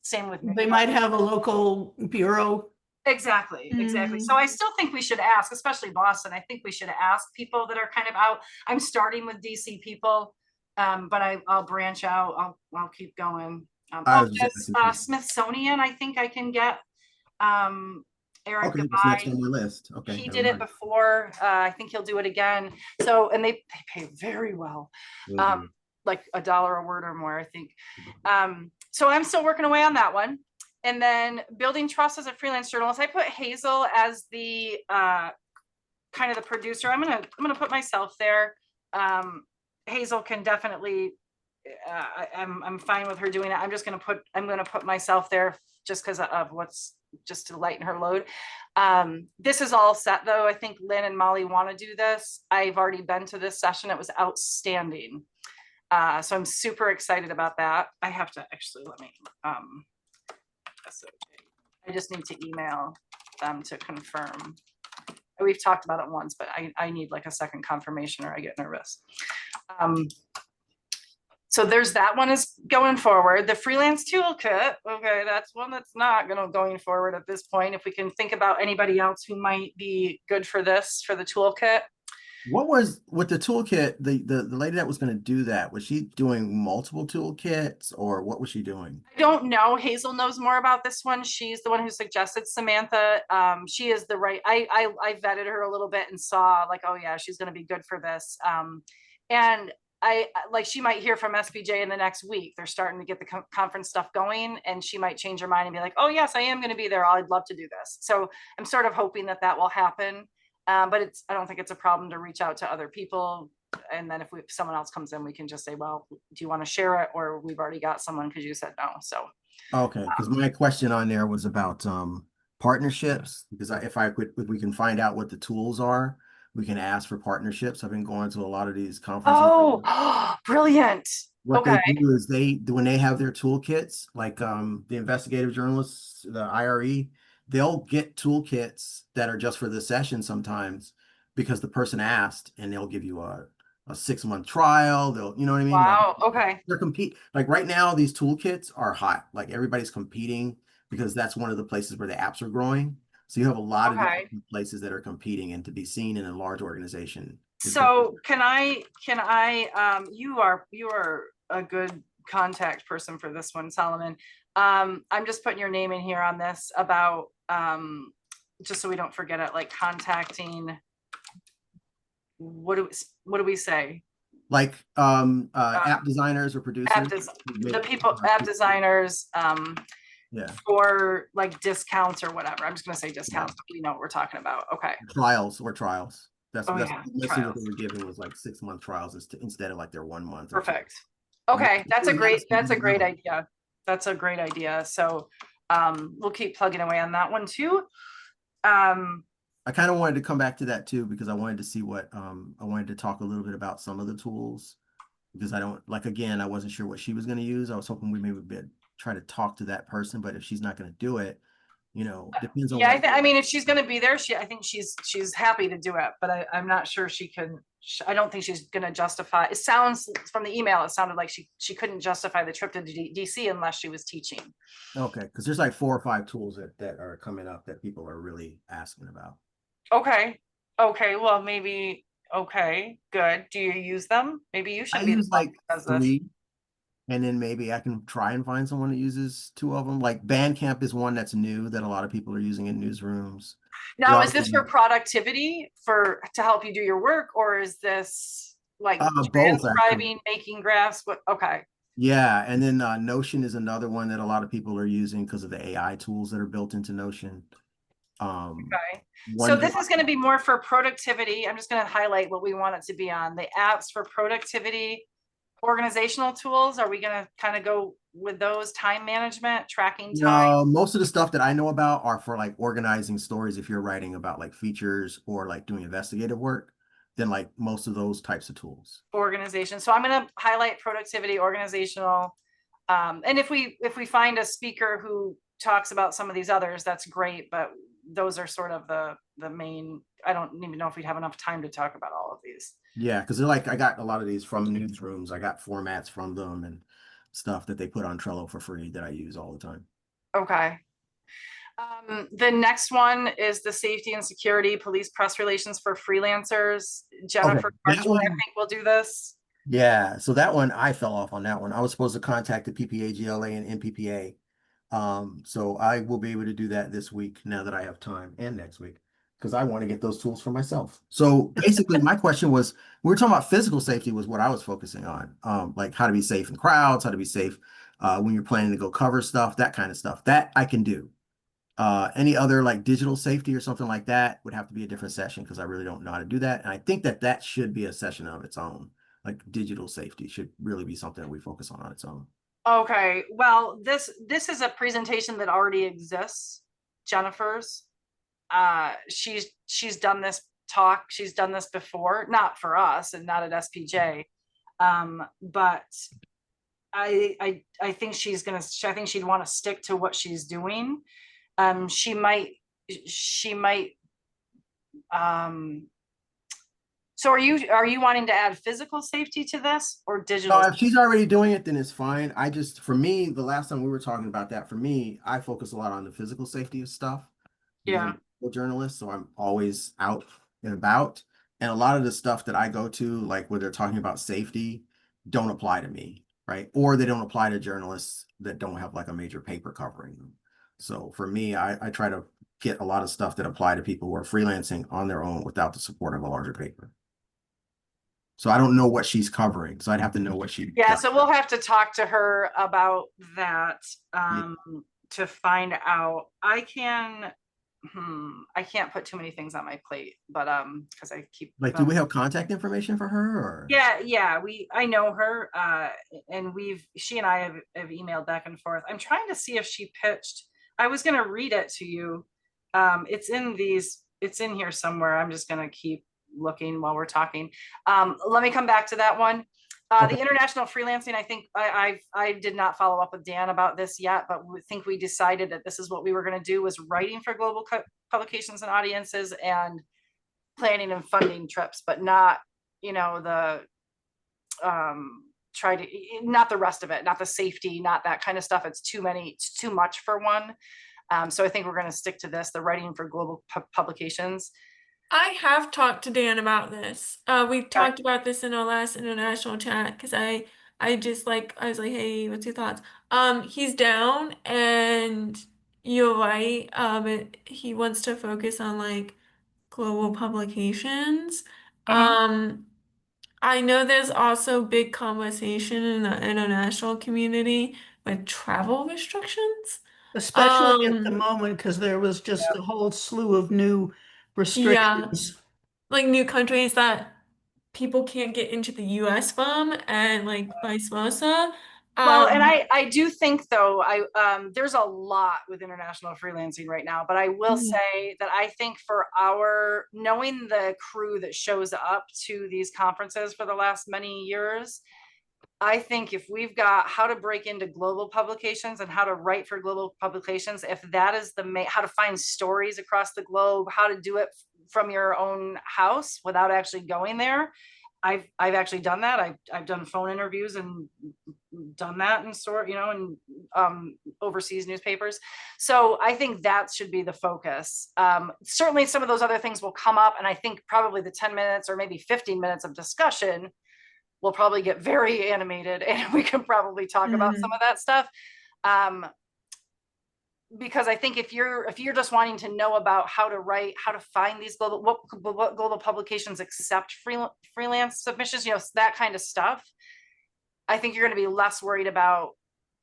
Same with They might have a local bureau. Exactly. So I still think we should ask, especially Boston. I think we should ask people that are kind of out. I'm starting with DC people, but I'll branch out. I'll keep going. Smithsonian, I think I can get Eric Okay, that's next Devine. on my list. Okay, He did it before. I think he'll do it again. So, and they pay very well, like $1 a word or more, I think. So I'm still working away on that one. And then building trust as a freelance journalist, I put Hazel as the kind of the producer. I'm gonna put myself there. Hazel can definitely. I'm fine with her doing it. I'm gonna put myself there just because of just to lighten her load. This is all set though. I think Lynn and Molly want to do this. I've already been to this session. It was outstanding. So I'm super excited about that. I have to actually let me. I just need to email them to confirm. We've talked about it once, but I need like a second confirmation or I get nervous. So there's that one is going forward. The freelance toolkit, okay, that's one that's not going forward at this point. If we can think about anybody else who might be good for this, for the toolkit. What was with the toolkit? The lady that was going to do that, was she doing multiple toolkits, or what was she doing? I don't know. Hazel knows more about this one. She's the one who suggested Samantha. She is the right. I vetted her a little bit and saw like, oh yeah, she's going to be good for this. And like she might hear from SPJ in the next week. They're starting to get the conference stuff going, and she might change her mind and be like, oh yes, I am going to be there. I'd love to do this. So I'm sort of hoping that that will happen. But I don't think it's a problem to reach out to other people. And then if someone else comes in, we can just say, well, do you want to share it? Or we've already got someone because you said no. So Okay, because my question on there was about partnerships, because if we can find out what the tools are, we can ask for partnerships. I've been going to a lot of these conferences. oh, brilliant. What Okay. they do is when they have their toolkits, like the investigative journalists, the IRE, they'll get toolkits that are just for the session sometimes because the person asked, and they'll give you a 6-month trial. They'll, you know what I mean? Wow. Like, Okay. they're like right now, these toolkits are hot. Like everybody's competing because that's one of the places where the apps are growing. So you have a lot of Okay. different places that are competing, and to be seen in a large organization. So can I, you are a good contact person for this one, Solomon. I'm just putting your name in here on this about, just so we don't forget it, like contacting, what do we say? Like app designers or producers. App designers, yeah, for like discounts or whatever. I'm just gonna say discounts, but we know what we're talking about. Okay. Trials. That's yeah, mostly what they were giving was like 6-month trials instead of like their 1 month. Perfect. Okay, that's a great idea. That's a great idea. So we'll keep plugging away on that one too. I kind of wanted to come back to that too, because I wanted to see what I wanted to talk a little bit about some of the tools, because I don't like, again, I wasn't sure what she was going to use. I was hoping we maybe try to talk to that person, but if she's not going to do it, depends on. Yeah, I mean, if she's going to be there, I think she's happy to do it, but I'm not sure she can. I don't think she's going to justify. It sounds from the email, it sounded like she couldn't justify the trip to DC unless she was teaching. Okay, because there's like 4 or 5 tools that are coming up that people are really asking about. Okay. Well, maybe. Okay, good. Do you use them? Maybe you should. I use like 3, and then maybe I can try and find someone that uses 2 of them. Like Bandcamp is one that's new that a lot of people are using in newsrooms. Now, is this for productivity, to help you do your work, or is this like transcribing, making graphs? Okay. Yeah, and then Notion is another one that a lot of people are using because of the AI tools that are built into Notion. Okay. So this is going to be more for productivity. I'm just going to highlight what we want it to be on. The apps for productivity, organizational tools. Are we going to kind of go with those? Time management, tracking time? No, most of the stuff that I know about are for like organizing stories. If you're writing about like features or like doing investigative work, then like most of those types of tools. Organization. So I'm going to highlight productivity, organizational. And if we find a speaker who talks about some of these others, that's great. But those are sort of the main. I don't even know if we'd have enough time to talk about all of these. Yeah, because they're like, I got a lot of these from newsrooms. I got formats from them and stuff that they put on Trello for free that I use all the time. Okay. The next one is the safety and security police press relations for freelancers. Jennifer, I think we'll do this. Yeah, so that one, I fell off on that one. I was supposed to contact the PPA-GLA and NPPA. So I will be able to do that this week now that I have time, and next week, because I want to get those tools for myself. So basically my question was, we were talking about physical safety was what I was focusing on. Like how to be safe in crowds, how to be safe when you're planning to go cover stuff, that kind of stuff. That I can do. Any other like digital safety or something like that would have to be a different session, because I really don't know how to do that. And I think that should be a session of its own. Like digital safety should really be something that we focus on its own. Okay, well, this is a presentation that already exists. Jennifer's. She's done this talk. She's done this before, not for us and not at SPJ. But I think I think she'd want to stick to what she's doing. She might. So are you wanting to add physical safety to this or digital? No, if she's already doing it, then it's fine. For me, the last time we were talking about that, for me, I focus a lot on the physical safety of stuff. Yeah. I'm a journalist, so I'm always out and about. And a lot of the stuff that I go to, like where they're talking about safety, don't apply to me, right? Or they don't apply to journalists that don't have like a major paper covering them. So for me, I try to get a lot of stuff that apply to people who are freelancing on their own without the support of a larger paper. So I don't know what she's covering. So I'd have to know what she Yeah, does. so we'll have to talk to her about that Yeah. to find out. I can't put too many things on my plate, but because I keep Like, do we have contact information for her or? yeah, I know her, and she and I have emailed back and forth. I'm trying to see if she pitched. I was gonna read it to you. It's in here somewhere. I'm just gonna keep looking while we're talking. Let me come back to that one. Okay. The international freelancing, I think I did not follow up with Dan about this yet, but we think we decided that this is what we were gonna do, was writing for global publications and audiences and planning and funding trips, but not, the try to, not the rest of it, not the safety, not that kind of stuff. It's too much for one. So I think we're going to stick to this, the writing for global publications. I have talked to Dan about this. We talked about this in our last international chat because I was like, hey, what's your thoughts? He's down, and you're right. He wants to focus on like global publications. Um, I know there's also big conversation in the international community with travel restrictions. Especially at the Um, moment, because there was just a whole slew of new yeah, restrictions. like new countries that people can't get into the US from, and like vice versa. Well, and Um, I do think though, there's a lot with international freelancing right now, but I will mhm, say that I think for our knowing the crew that shows up to these conferences for the last many years, I think if we've got how to break into global publications and how to write for global publications, if that is the main, how to find stories across the globe, how to do it from your own house without actually going there. I've actually done that. I've done phone interviews and done that in in overseas newspapers. So I think that should be the focus. Certainly some of those other things will come up, and I think probably the 10 minutes or maybe 15 minutes of discussion will probably get very animated, and we can probably talk about some mhm, of that stuff. Um, because I think if you're just wanting to know about how to write, how to find these what global publications accept freelance submissions, that kind of stuff, I think you're going to be less worried about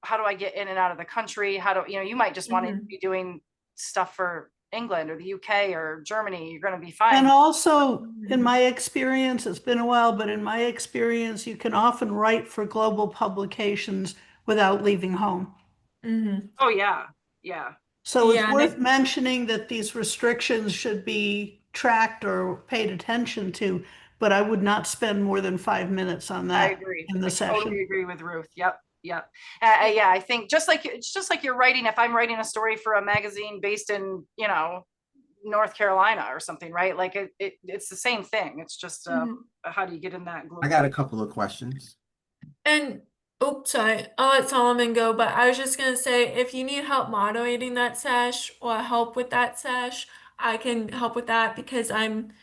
how do I get in and out of the country? How do you might just want to mhm. be doing stuff for England or the UK or Germany. You're going to be And fine. also, in my experience, it's been a while, but in my experience, you can often write for global publications without leaving home. Mhm. Oh yeah, yeah. So it's Yeah, and worth mentioning that these restrictions should be tracked or paid attention to, but I would not spend more than 5 minutes on I that agree. in the I session. totally agree with Ruth. Yep. Yep. Yeah, I think just like you're writing, if I'm writing a story for a magazine based in, North Carolina or something, right? Like it's the same thing. It's just mhm. how do you get in that I global? got a couple of questions. And oops, sorry, I'll let Solomon go, but I was just gonna say if you need help moderating that sesh or help with that sesh, I can help with that because I'm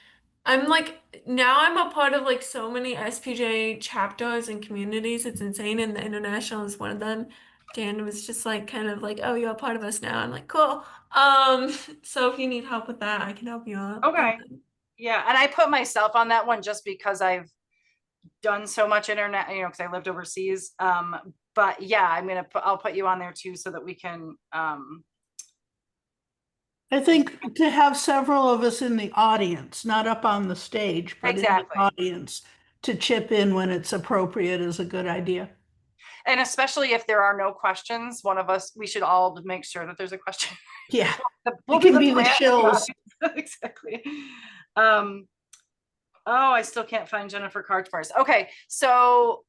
like now I'm a part of like so many SPJ chapters and communities. It's insane, and the international is one of them. Dan was just like kind of like, "Oh, you're a part of us now." I'm like, "Cool." Um, so if you need help with that, I can help you out. Okay. Yeah, and I put myself on that one just because I've done so much internet, because I lived overseas. But yeah, I'll put you on there too so that we can I think to have several of us in the audience, not up on the stage, but in the exactly. audience to chip in when it's appropriate is a good idea. And especially if there are no questions, we should all make sure that there's a question. Yeah, We'll it be can the be the plant in the shills. audience. Exactly. Oh, I still can't find Jennifer Karchmars. Okay, so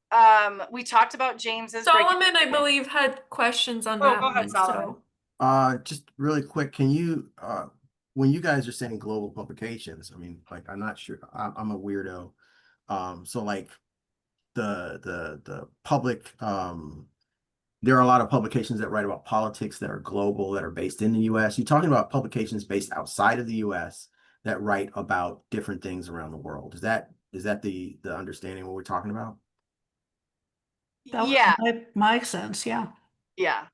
we talked about James's breaking. Solomon, I believe, had questions on Oh, that go ahead, one. Solomon. So, Just really quick, can you when you guys are saying global publications, I mean, like I'm not sure, I'm a weirdo. So like the public there are a lot of publications that write about politics that are global, that are based in the US. You're talking about publications based outside of the US that write about different things around the world. Is that the understanding what we're talking about? That was Yeah, my sense, yeah. yeah.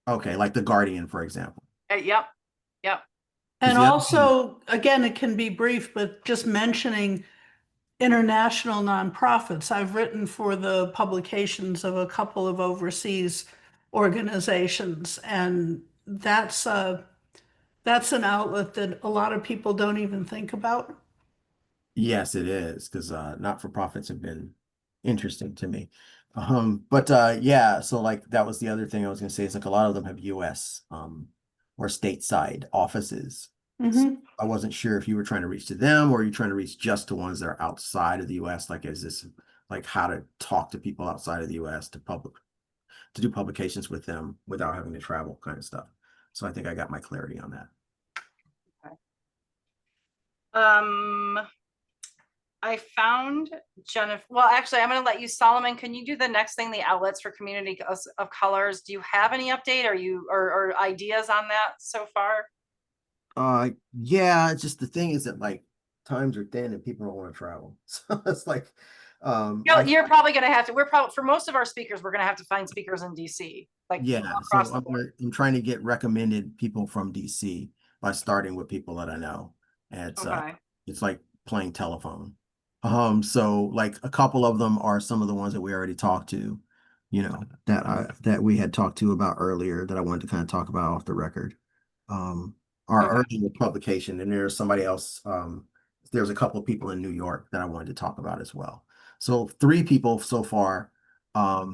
Okay, like The Guardian, for example. Yep, yep. Because And the other thing, also, again, it can be brief, but just mentioning international nonprofits. I've written for the publications of a couple of overseas organizations, and that's an outlet that a lot of people don't even think about. Yes, it is, because not-for-profits have been interesting to me. But yeah, so like that was the other thing I was gonna say is like a lot of them have US or stateside offices. So Mhm. I wasn't sure if you were trying to reach to them or you're trying to reach just to ones that are outside of the US. Like, is this like how to talk to people outside of the US to do publications with them without having to travel kind of stuff. So I think I got my clarity on that. Um, I found Jennifer. Well, actually, I'm going to let you, Solomon. Can you do the next thing? The outlets for community of colors. Do you have any update? Are you or ideas on that so far? Yeah, it's just the thing is that like times are thin and people don't want to travel. So it's like You're probably going to have to. We're probably for most of our speakers, we're going to have to find speakers in DC, like yeah, across so the board. I'm trying to get recommended people from DC by starting with people that I know. And Okay. it's like playing telephone. So like a couple of them are some of the ones that we already talked to, that we had talked to about earlier that I wanted to kind of talk about off the record. Our Okay. earlier publication, and there's somebody else, there's a couple of people in New York that I wanted to talk about as well. So 3 people so far. I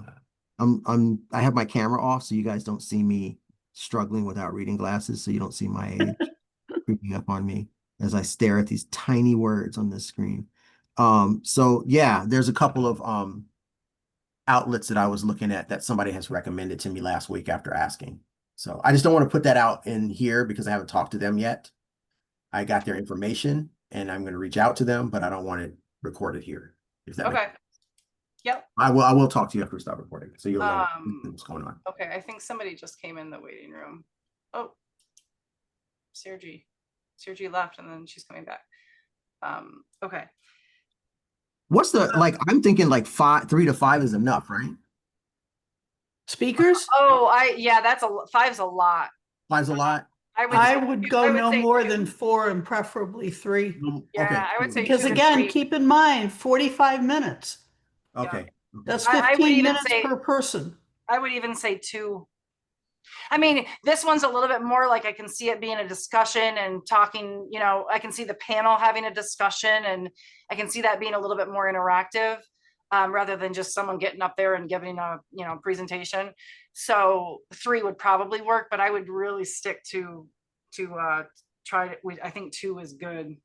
have my camera off so you guys don't see me struggling without reading glasses, so you don't see my age creeping up on me as I stare at these tiny words on this screen. So yeah, there's a couple of outlets that I was looking at that somebody has recommended to me last week after asking. So I just don't want to put that out in here because I haven't talked to them yet. I got their information and I'm going to reach out to them, but I don't want it recorded here. If that makes Okay. Yep. I will talk to you after we stop recording, so you'll know what's going on. Okay, I think somebody just came in the waiting room. Oh, Sergi left and then she's coming back. Okay. What's the like? I'm thinking like 3 to 5 is enough, right? Speakers? Oh, yeah, five's a lot. 5's a lot. I would go no say more 2. than 4 and preferably 3. Yeah, Okay. I would say Because 2 to again, 3. keep in mind, 45 minutes. Okay. That's I would 15 even minutes say per person. I would even say 2. I mean, this one's a little bit more like I can see it being a discussion and talking, I can see the panel having a discussion and I can see that being a little bit more interactive, rather than just someone getting up there and giving a, presentation. So 3 would probably work, but I would really stick to try to, I think 2 is good.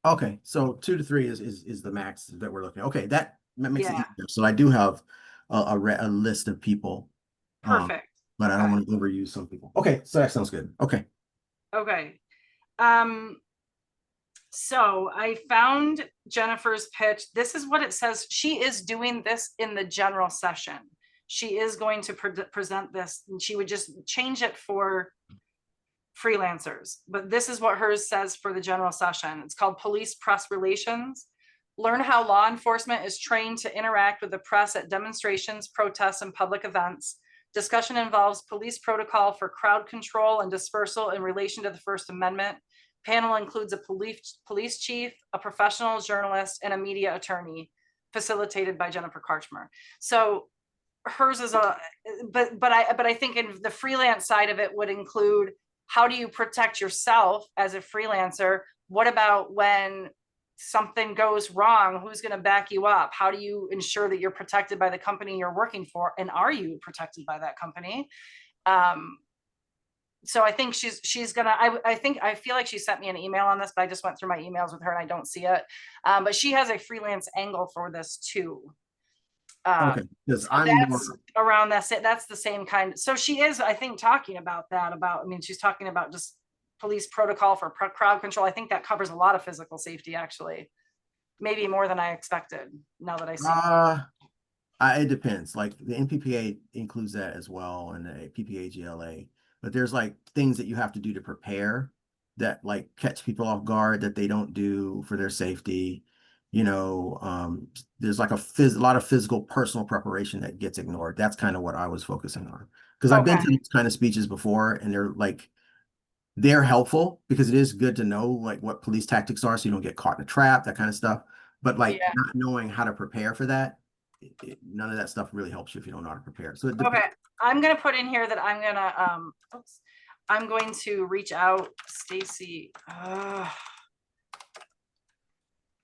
Okay. So 2 to 3 is the max that we're looking at. Okay. That makes it Yeah. easier. So I do have a list of people. Perfect. But I don't want to overuse some people. Okay. So that sounds good. Okay. Okay. So I found Jennifer's pitch. This is what it says. She is doing this in the general session. She is going to present this, and she would just change it for freelancers. But this is what hers says for the general session. It's called Police Press Relations. Learn how law enforcement is trained to interact with the press at demonstrations, protests, and public events. Discussion involves police protocol for crowd control and dispersal in relation to the First Amendment. Panel includes a police chief, a professional journalist, and a media attorney, facilitated by Jennifer Karchmer. So hers is but I think in the freelance side of it would include, how do you protect yourself as a freelancer? What about when something goes wrong? Who's going to back you up? How do you ensure that you're protected by the company you're working for? And are you protected by that company? So I think she's gonna, I feel like she sent me an email on this, but I just went through my emails with her and I don't see it. But she has a freelance angle for this too. Okay. Because so that's around that's the same kind. So she is, I think, talking about that, she's talking about just police protocol for crowd control. I think that covers a lot of physical safety, actually, maybe more than I expected now that I see. It depends. Like the NPPA includes that as well, and the PPA GLA. But there's like things that you have to do to prepare that like catch people off guard that they don't do for their safety. There's like a lot of physical personal preparation that gets ignored. That's kind of what I was focusing on. Because I've been to these kind of speeches before, and they're helpful because it is good to know like what police tactics are so you don't get caught in a trap, that kind of stuff. but like Yeah. not knowing how to prepare for that, none of that stuff really helps you if you don't know how to prepare. So it Okay, depends. I'm gonna put in here that I'm gonna, oops, I'm going to reach out, Stacy,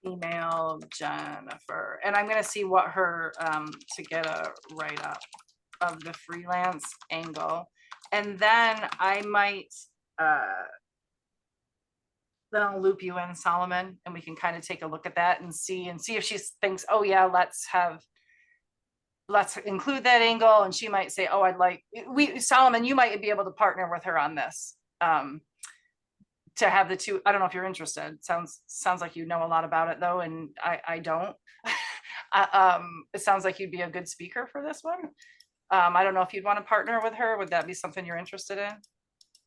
email Jennifer, and I'm gonna see what her, to get a write-up of the freelance angle. And then I might, then I'll loop you in, Solomon, and we can kind of take a look at that and see if she thinks, oh yeah, let's include that angle. And she might say, oh, I'd like, Solomon, you might be able to partner with her on this. To have the two, I don't know if you're interested. Sounds like you know a lot about it though, and I don't. It sounds like you'd be a good speaker for this one. I don't know if you'd want to partner with her. Would that be something you're interested in?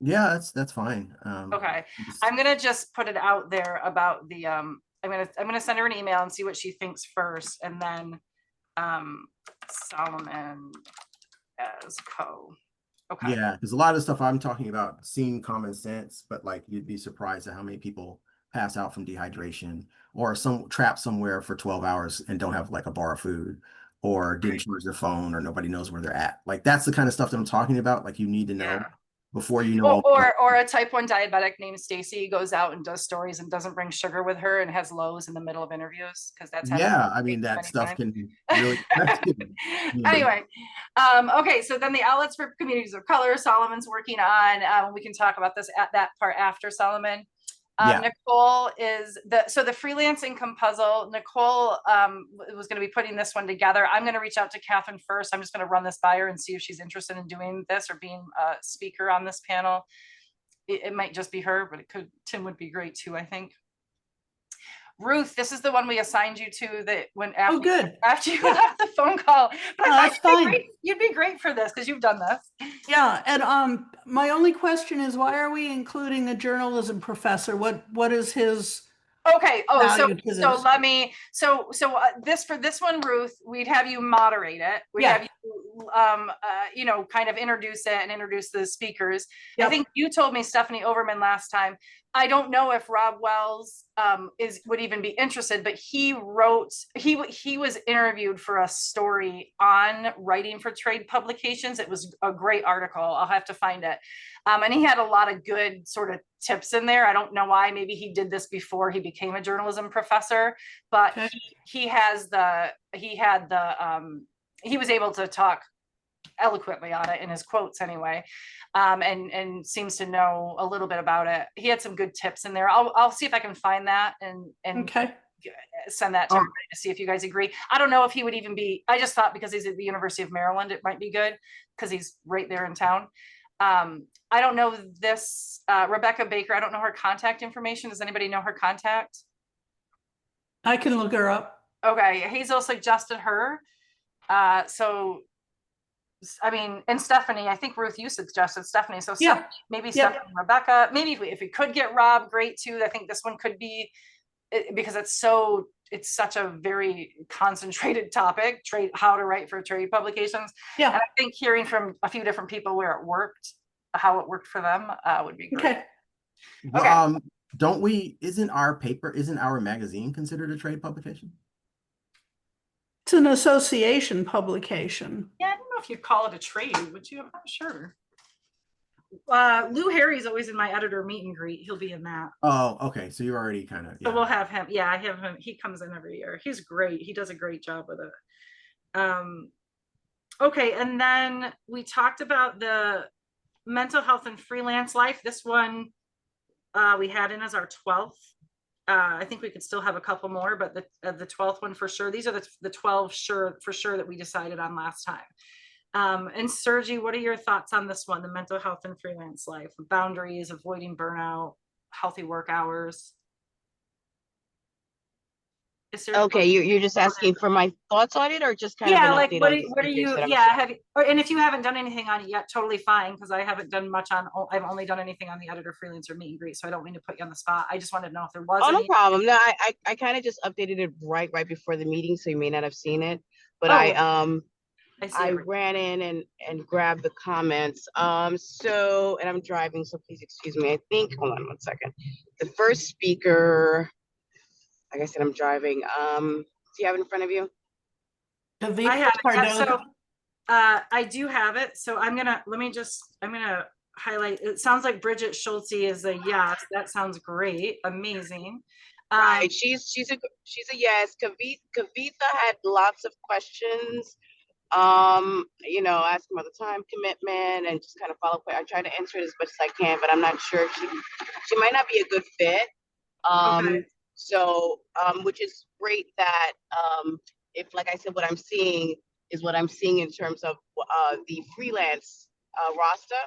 Yeah, that's fine. Okay, I'm gonna just put it out there about the I'm gonna send her an email and see what she thinks first, and then Solomon as co. Okay. Yeah, because a lot of the stuff I'm talking about seem common sense, but like you'd be surprised at how many people pass out from dehydration or some trapped somewhere for 12 hours and don't have like a bar of food or didn't charge their phone or nobody knows where they're at. Like that's the kind of stuff that I'm talking about. Like you need to know before you know. Or a type 1 diabetic named Stacy goes out and does stories and doesn't bring sugar with her and has lows in the middle of interviews, because that's I mean that stuff can really anyway. Okay, so then the outlets for communities of color, Solomon's working on. We can talk about this at that part after Solomon. Nicole is the freelance income puzzle. Nicole was going to be putting this one together. I'm going to reach out to Catherine first. I'm just going to run this by her and see if she's interested in doing this or being a speaker on this panel. It might just be her, but Tim would be great too, I think. Ruth, this is the one we assigned you to that when after you got the phone call. But that's fine. You'd be great for this because you've done this. Yeah, and my only question is, why are we including a journalism professor? What is his okay? So let me this for this one, Ruth, we'd have you moderate it. We'd have you kind of introduce it and introduce the speakers. I think you told me Stephanie Overman last time. I don't know if Rob Wells would even be interested, but he was interviewed for a story on writing for trade publications. It was a great article. I'll have to find it. And he had a lot of good sort of tips in there. I don't know why. Maybe he did this before he became a journalism professor, but he was able to talk eloquently on it in his quotes anyway, and seems to know a little bit about it. He had some good tips in there. I'll see if I can find that and send that to everybody to see if you guys agree. I don't know if he would even be, I just thought because he's at the University of Maryland, it might be good because he's right there in town. I don't know this, Rebecca Baker, I don't know her contact information. Does anybody know her contact? I can look her up. Okay, Hazel suggested her. So I mean, and Stephanie, I think Ruth, you suggested Stephanie. So maybe Stephanie, Rebecca, maybe if we could get Rob, great too. I think this one could be, because it's such a very concentrated topic, how to write for trade publications. Yeah. And I think hearing from a few different people where it worked, how it worked for them would be great. Okay. Isn't our magazine considered a trade publication? It's an association publication. Yeah, I don't know if you'd call it a trade, would you? I'm not sure. Lou Harry's always in my editor meet and greet. He'll be in that. Oh, okay. So you're already kind of. So we'll have him. Yeah, I have him. He comes in every year. He's great. He does a great job with it. Okay, and then we talked about the mental health and freelance life. This one we had in as our 12th. I think we could still have a couple more, but the 12th one for sure. These are the 12 for sure that we decided on last time. And Sergi, what are your thoughts on this one? The mental health and freelance life, boundaries, avoiding burnout, healthy work hours. Okay, you're just asking for my thoughts on it, or just kind of an like update what are you? Yeah, and if you haven't done anything on it yet, totally fine, because I haven't done much on. I've only done anything on the editor freelancer meet and greet, so I don't mean to put you on the spot. I just wanted to know if there was. Oh, no problem. No, I kind of just updated it right before the meeting, so you may not have seen it, but I ran in and grabbed the comments. So, and I'm driving, so please excuse me. I think, hold on one second. The first speaker, like I said, I'm driving. Do you have it in front of you? I Kavita have it. Yep, Cardozo. so I do have it. So I'm gonna highlight. It sounds like Bridget Schulte is a yes. That sounds great. Amazing. Right. She's a yes. Kavitha had lots of questions. You know, asking about the time commitment and just kind of follow up. I try to answer it as much as I can, but I'm not sure if she might not be a good fit. Okay. So which is great that if, like I said, what I'm seeing is what I'm seeing in terms of the freelance roster,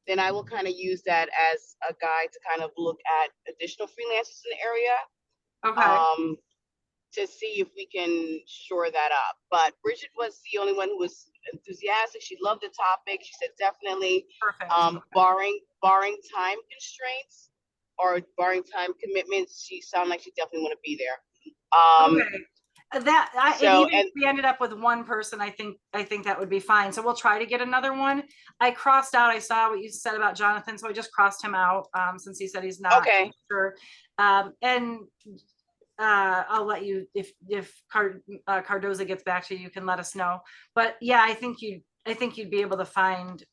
then I will kind of use that as a guide to kind of look at additional freelancers in the area. Okay. To see if we can shore that up. But Bridget was the only one who was enthusiastic. She loved the topic. She said definitely, Perfect. barring time constraints or barring time commitments, she sounded like she definitely want to be there. Okay. So, even if we ended up with one person, I think that would be fine. So we'll try to get another one. I crossed out. I saw what you said about Jonathan, so I just crossed him out since he said he's not okay. sure. And I'll let you, if Cardoza gets back to you, you can let us know. But yeah, I think you'd be able to find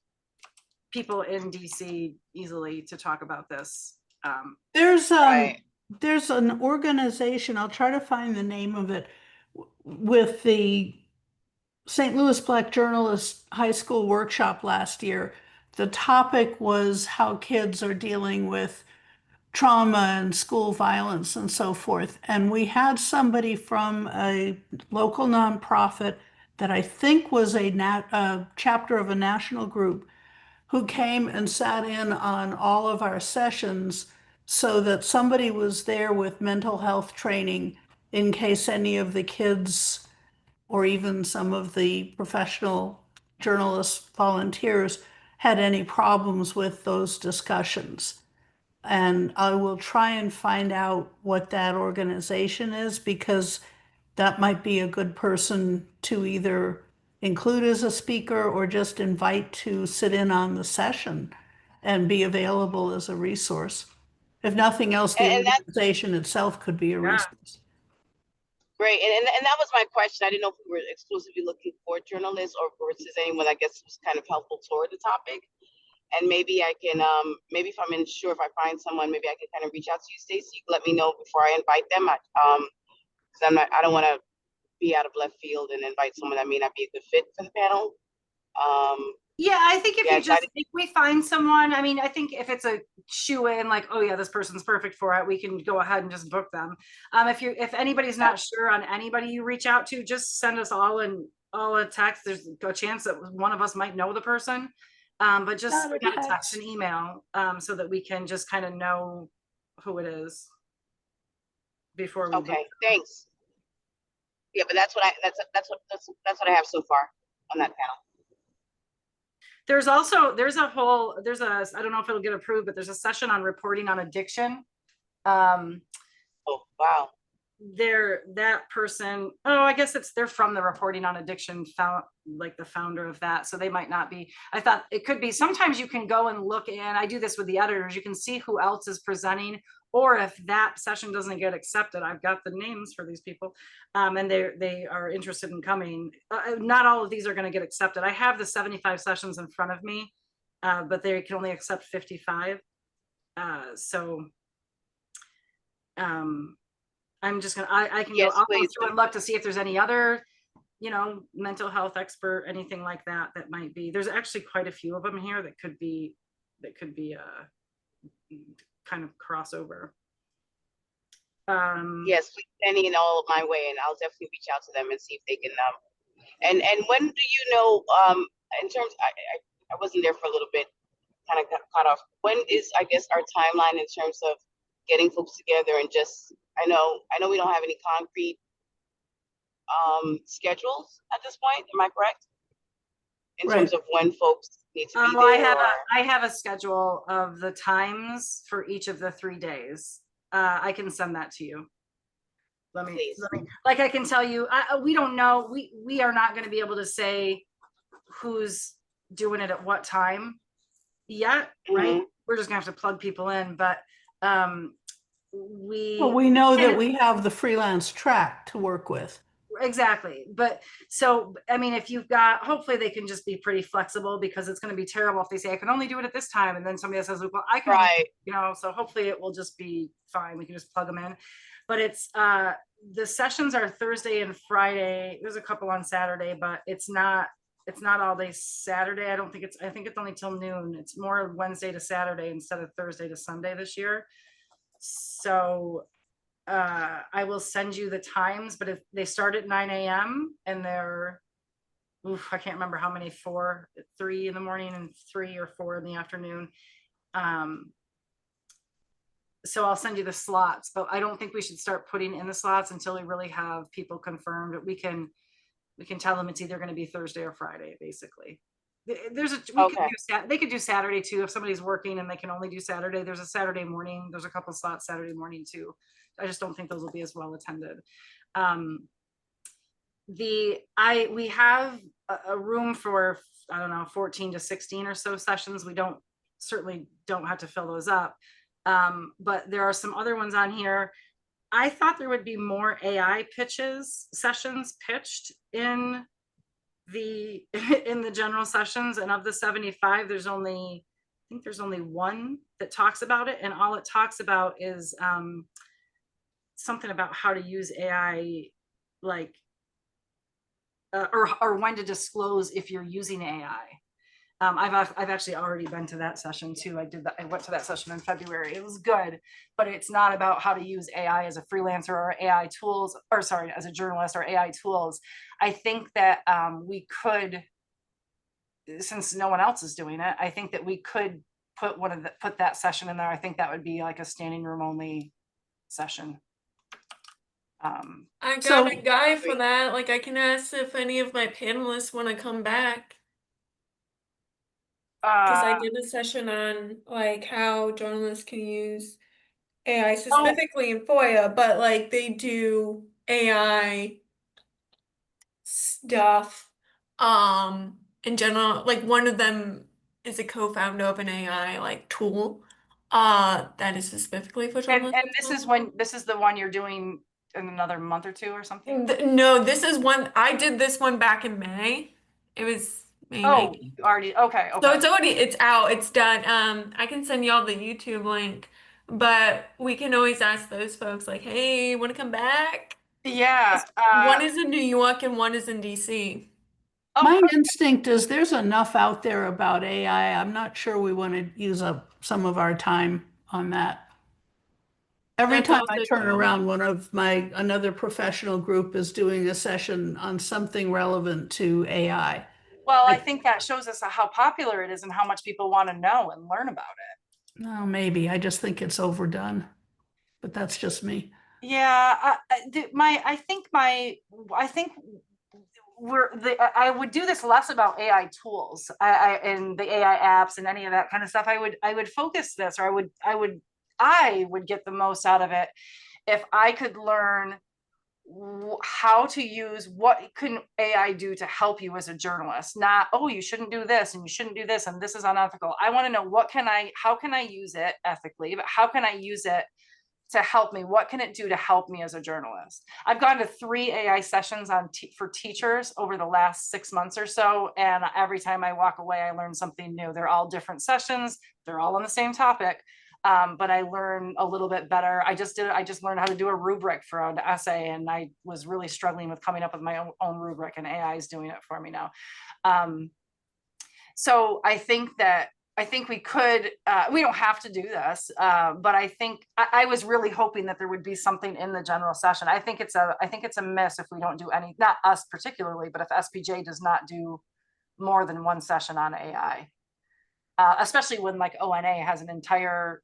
people in DC easily to talk about this. There's Right. there's an organization, I'll try to find the name of it, with the St. Louis Black Journalists High School workshop last year. The topic was how kids are dealing with trauma and school violence and so forth. And we had somebody from a local nonprofit that I think was a chapter of a national group who came and sat in on all of our sessions so that somebody was there with mental health training in case any of the kids or even some of the professional journalists, volunteers had any problems with those discussions. And I will try and find out what that organization is because that might be a good person to either include as a speaker or just invite to sit in on the session and be available as a resource. If nothing else, the And that's organization itself could be a Yeah. resource. great. And that was my question. I didn't know if we were exclusively looking for journalists or versus anyone, I guess, who's kind of helpful toward the topic. And maybe I can, maybe if I'm unsure, if I find someone, maybe I can kind of reach out to you, Stacey. You can let me know before I invite them. Because I don't want to be out of left field and invite someone that may not be a good fit for the panel. Yeah, I think Yes, if we find someone, I mean, I think if it's a shoe in, like, oh yeah, this person's perfect for it, we can go ahead and just book them. If anybody's not sure on anybody you reach out to, just send us all a text. There's a chance that one of us might know the person. But just Not a not a text, text. an email, so that we can just kind of know who it is before we book. okay, thanks. Yeah, but that's what I have so far on that panel. There's a I don't know if it'll get approved, but there's a session on reporting on addiction. Oh, wow. That person, oh, I guess they're from the reporting on addiction, like the founder of that, so they might not be. I thought it could be. Sometimes you can go and look in, I do this with the editors, you can see who else is presenting, or if that session doesn't get accepted, I've got the names for these people, and they are interested in coming. Not all of these are going to get accepted. I have the 75 sessions in front of me, but they can only accept 55. I'm just gonna, I can Yes, I'll go please. through and look to see if there's any other, mental health expert, anything like that might be. There's actually quite a few of them here that could be kind of crossover. Yes, please send any and all my way, and I'll definitely reach out to them and see if they can. And when do you know? In terms, I wasn't there for a little bit, kind of got caught off. When is, I guess, our timeline in terms of getting folks together and just? I know we don't have any concrete schedules at this point. Am I correct? In terms of when folks need to be there. I have a schedule of the times for each of the 3 days. I can send that to you. Let me, like, I can tell you, we don't know. We are not going to be able to say who's doing it at what time yet, right? We're just gonna have to plug people in, but Well, we know that we have the freelance track to work with. Exactly. But so, I mean, if you've got, hopefully they can just be pretty flexible, because it's going to be terrible if they say, I can only do it at this time. And then somebody else says, well, I can, only, so hopefully it will just be fine. We can just plug them in. But it's, the sessions are Thursday and Friday. There's a couple on Saturday, but it's not all day Saturday. I think it's only till noon. It's more Wednesday to Saturday instead of Thursday to Sunday this year. So I will send you the times, but if they start at 9 a.m. and they're, I can't remember how many, 3 in the morning and 3 or 4 in the afternoon. So I'll send you the slots, but I don't think we should start putting in the slots until we really have people confirmed. We can tell them it's either going to be Thursday or Friday, basically. They could do Saturday too. If somebody's working and they can only do Saturday, there's a Saturday morning. There's a couple slots Saturday morning too. I just don't think those will be as well attended. We have a room for, I don't know, 14 to 16 or so sessions. We certainly don't have to fill those up. But there are some other ones on here. I thought there would be more AI sessions pitched in the general sessions, and of the 75, I think there's only one that talks about it, and all it talks about is something about how to use AI, like or when to disclose if you're using AI. I've actually already been to that session too. I went to that session in February. It was good, but it's not about how to use AI as a freelancer or AI tools, or sorry, as a journalist or AI tools. I think that we could, since no one else is doing it, I think that we could put that session in there. I think that would be like a standing room only session. I got a guy for that. Like, I can ask if any of my panelists want to come back. Because I did a session on like how journalists can use AI specifically in FOIA, but like they do AI stuff in general. Like one of them is a co-founder of an AI like tool that is specifically for journalists. And this is the one you're doing in another month or two or something? No, this is one I did this one back in May. It was May 19th. Already, okay. So it's out, it's done. I can send y'all the YouTube link, but we can always ask those folks like, hey, want to come back? Yeah. One is in New York and one is in DC. My instinct is there's enough out there about AI. I'm not sure we want to use up some of our time on that. Every time I turn around, another professional group is doing a session on something relevant to AI. Well, I think that shows us how popular it is and how much people want to know and learn about it. No, maybe. I just think it's overdone, but that's just me. Yeah, I think I would do this less about AI tools and the AI apps and any of that kind of stuff. I would focus this, or I would get the most out of it if I could learn how to use, what can AI do to help you as a journalist, not, oh, you shouldn't do this and you shouldn't do this and this is unethical. I want to know how can I use it ethically, but how can I use it to help me? What can it do to help me as a journalist? I've gone to 3 AI sessions for teachers over the last 6 months or so, and every time I walk away, I learn something new. They're all different sessions. They're all on the same topic, but I learn a little bit better. I just learned how to do a rubric for an essay, and I was really struggling with coming up with my own rubric, and AI is doing it for me now. So I think we could, we don't have to do this, but I think I was really hoping that there would be something in the general session. I think it's a miss if we don't do any, not us particularly, but if SPJ does not do more than 1 session on AI, especially when like ONA has an entire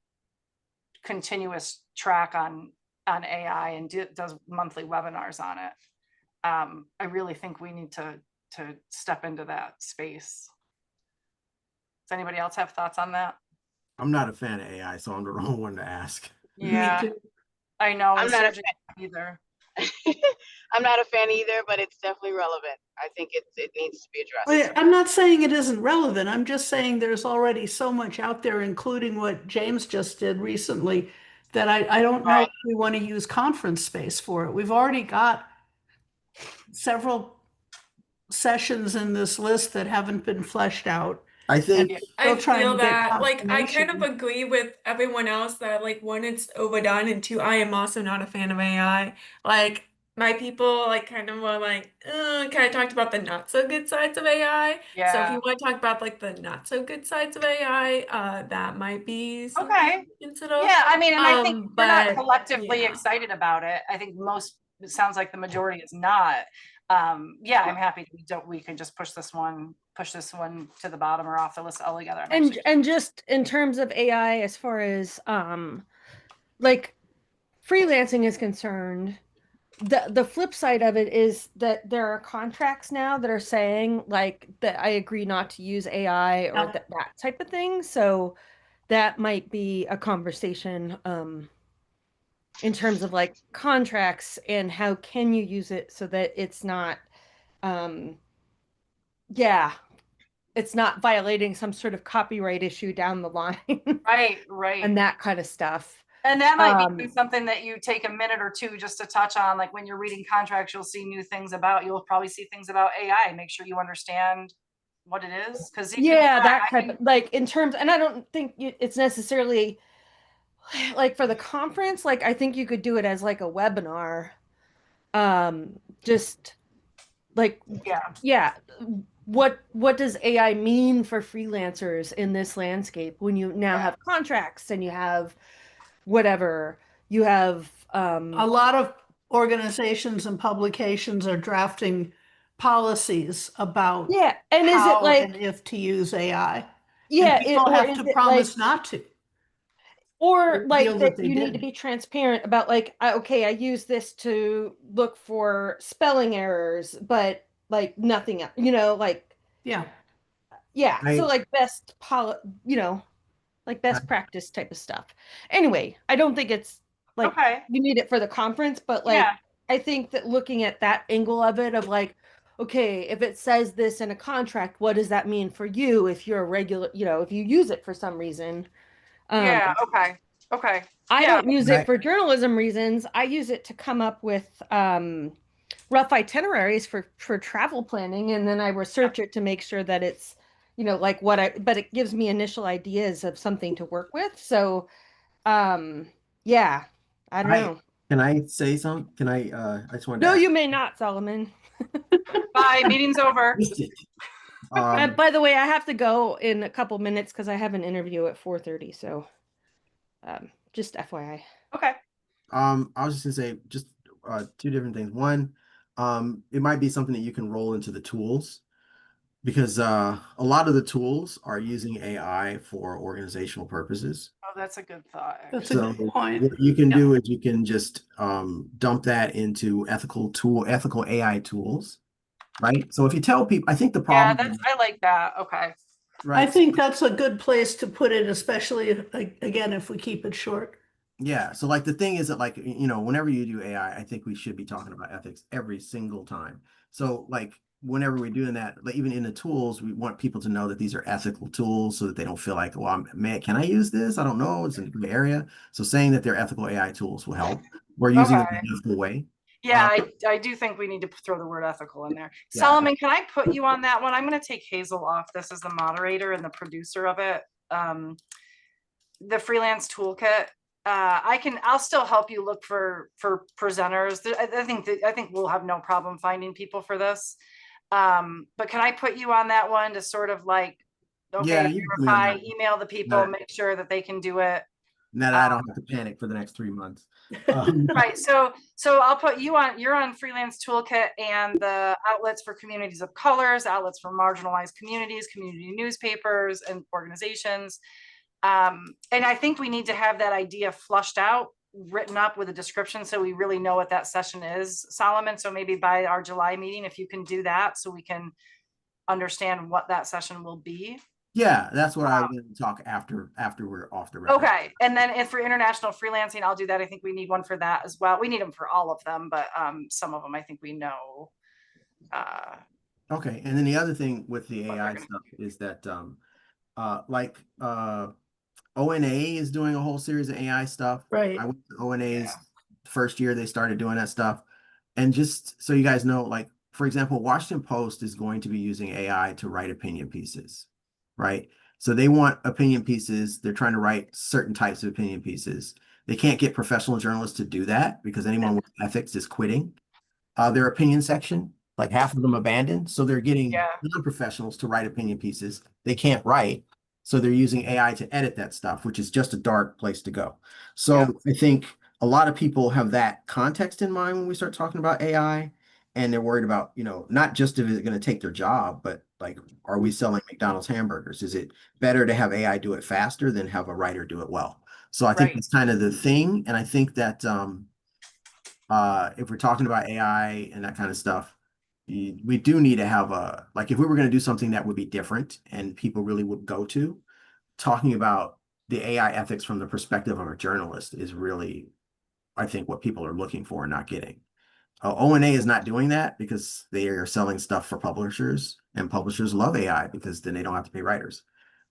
continuous track on AI and does monthly webinars on it. I really think we need to step into that space. Does anybody else have thoughts on that? I'm not a fan of AI, so I'm the wrong one to ask. Yeah, I know. I'm not a fan either. I'm not a fan either, but it's definitely relevant. I think it needs to be addressed. I'm not saying it isn't relevant. I'm just saying there's already so much out there, including what James just did recently. that I don't know Right. if we want to use conference space for it. We've already got several sessions in this list that haven't been fleshed out. I And think I still trying feel to get that, like, I kind of confirmation. agree with everyone else that, like, one, it's overdone, and two, I am also not a fan of AI. Like, my people, like, kind of were like, kind of talked about the not so good sides of AI. So if Yeah. you want to talk about, like, the not so good sides of AI, that might be Okay. something to consider. Yeah, I mean, and I think we're not But collectively yeah. excited about it. I think most, it sounds like the majority is not. Yeah, I'm happy we can just push this one to the bottom or off the list altogether. I'm actually, And just in terms of AI, as far as like freelancing is concerned, the flip side of it is that there are contracts now that are saying like that I agree not to use AI or Yeah. that type of thing. So that might be a conversation in terms of like contracts and how can you use it so that it's not um yeah, it's not violating some sort of copyright issue down the line right. and that kind of stuff. And that might be something that you take a minute or two just to touch on, like when you're reading contracts, you'll see new things you'll probably see things about AI. Make sure you understand what it is. Because Yeah, that type of like in terms, and I don't think it's necessarily like for the conference, like I think you could do it as like a webinar. Just like yeah, yeah, what does AI mean for freelancers in this landscape when you now yeah. have contracts and you have whatever, you have A lot of organizations and publications are drafting policies about yeah, and is it how and like if to use AI. And yeah, people or have is to it like promise not to. or like Reveal that that they you need to did. be transparent about like okay, I use this to look for spelling errors, but like nothing else, like Yeah. yeah, so I, like like I best practice type of stuff. Anyway, I don't think it's like Okay. you need it for the conference, but like Yeah. I think that looking at that angle of it of like, okay, if it says this in a contract, what does that mean for you if you're a regular, if you use it for some reason? Um, Yeah. Okay. Okay. I Yeah. don't use it I for journalism reasons. I use it to come up with rough itineraries for travel planning, and then I research it to make sure that it's, like but it gives me initial ideas of something to work with. So, yeah, I don't I know. can I say something? I just wanted to No, ask. you may not, Solomon. Bye. Meeting's over. Um, By the way, I have to go in a couple minutes because I have an interview at 4:30. So, just FYI. Okay. I was just gonna say just two different things. One, it might be something that you can roll into the tools because a lot of the tools are using AI for organizational purposes. Oh, that's a good thought, That's a actually. So good point. what you can Yeah. do is you can just dump that into ethical AI tools, right? So if you tell people, I think the Yeah, problem, I like that. Okay. I right? think that's a good place to put it, especially again, if we keep it short. Yeah. So like the thing is that like, whenever you do AI, I think we should be talking about ethics every single time. So like whenever we're doing that, like even in the tools, we want people to know that these are ethical tools so that they don't feel like, well, man, can I use this? I don't know. It's in a gray area. So saying that they're ethical AI tools will help. We're using it in Okay. an ethical way. Yeah, I do think we need to throw the word ethical in there. Yeah. Solomon, can I put you on that one? I'm going to take Hazel off this as the moderator and the producer of it. The freelance toolkit. I'll still help you look for presenters. I think we'll have no problem finding people for this. But can I put you on that one to sort of like, Yeah, okay, you can put me on verify, that. email the people, That, make sure that they can do it. that I don't have to panic for the next 3 months. Right. So I'll put you on, you're on Freelance Toolkit and the outlets for communities of colors, outlets for marginalized communities, community newspapers and organizations. And I think we need to have that idea flushed out, written up with a description so we really know what that session is, Solomon. So maybe by our July meeting, if you can do that so we can understand what that session will be. Yeah, that's what I was going to talk after we're off the record. Okay. And then if for international freelancing, I'll do that. I think we need one for that as well. We need them for all of them, but some of them I think we know. Okay. And then the other thing with the AI stuff is that ONA is doing a whole series of AI stuff. Right. I went to ONA's first year they started doing that stuff. And just so you guys know, like, for example, Washington Post is going to be using AI to write opinion pieces, right? So they want opinion pieces. They're trying to write certain types of opinion pieces. They can't get professional journalists to do that because anyone with ethics is quitting their opinion section. Like half of them abandoned. So they're getting Yeah. non-professionals to write opinion pieces. They can't write. So they're using AI to edit that stuff, which is just a dark place to go. So I think a lot of people have that context in mind when we start talking about AI, and they're worried about, you know, not just if it's going to take their job, but like, are we selling McDonald's hamburgers? Is it better to have AI do it faster than have a writer do it well? So I think Right. that's kind of the thing. And I think that if we're talking about AI and that kind of stuff, we do need to have a, like, if we were going to do something that would be different and people really would go to, talking about the AI ethics from the perspective of a journalist is really, I think, what people are looking for and not getting. ONA is not doing that because they are selling stuff for publishers, and publishers love AI because then they don't have to pay writers.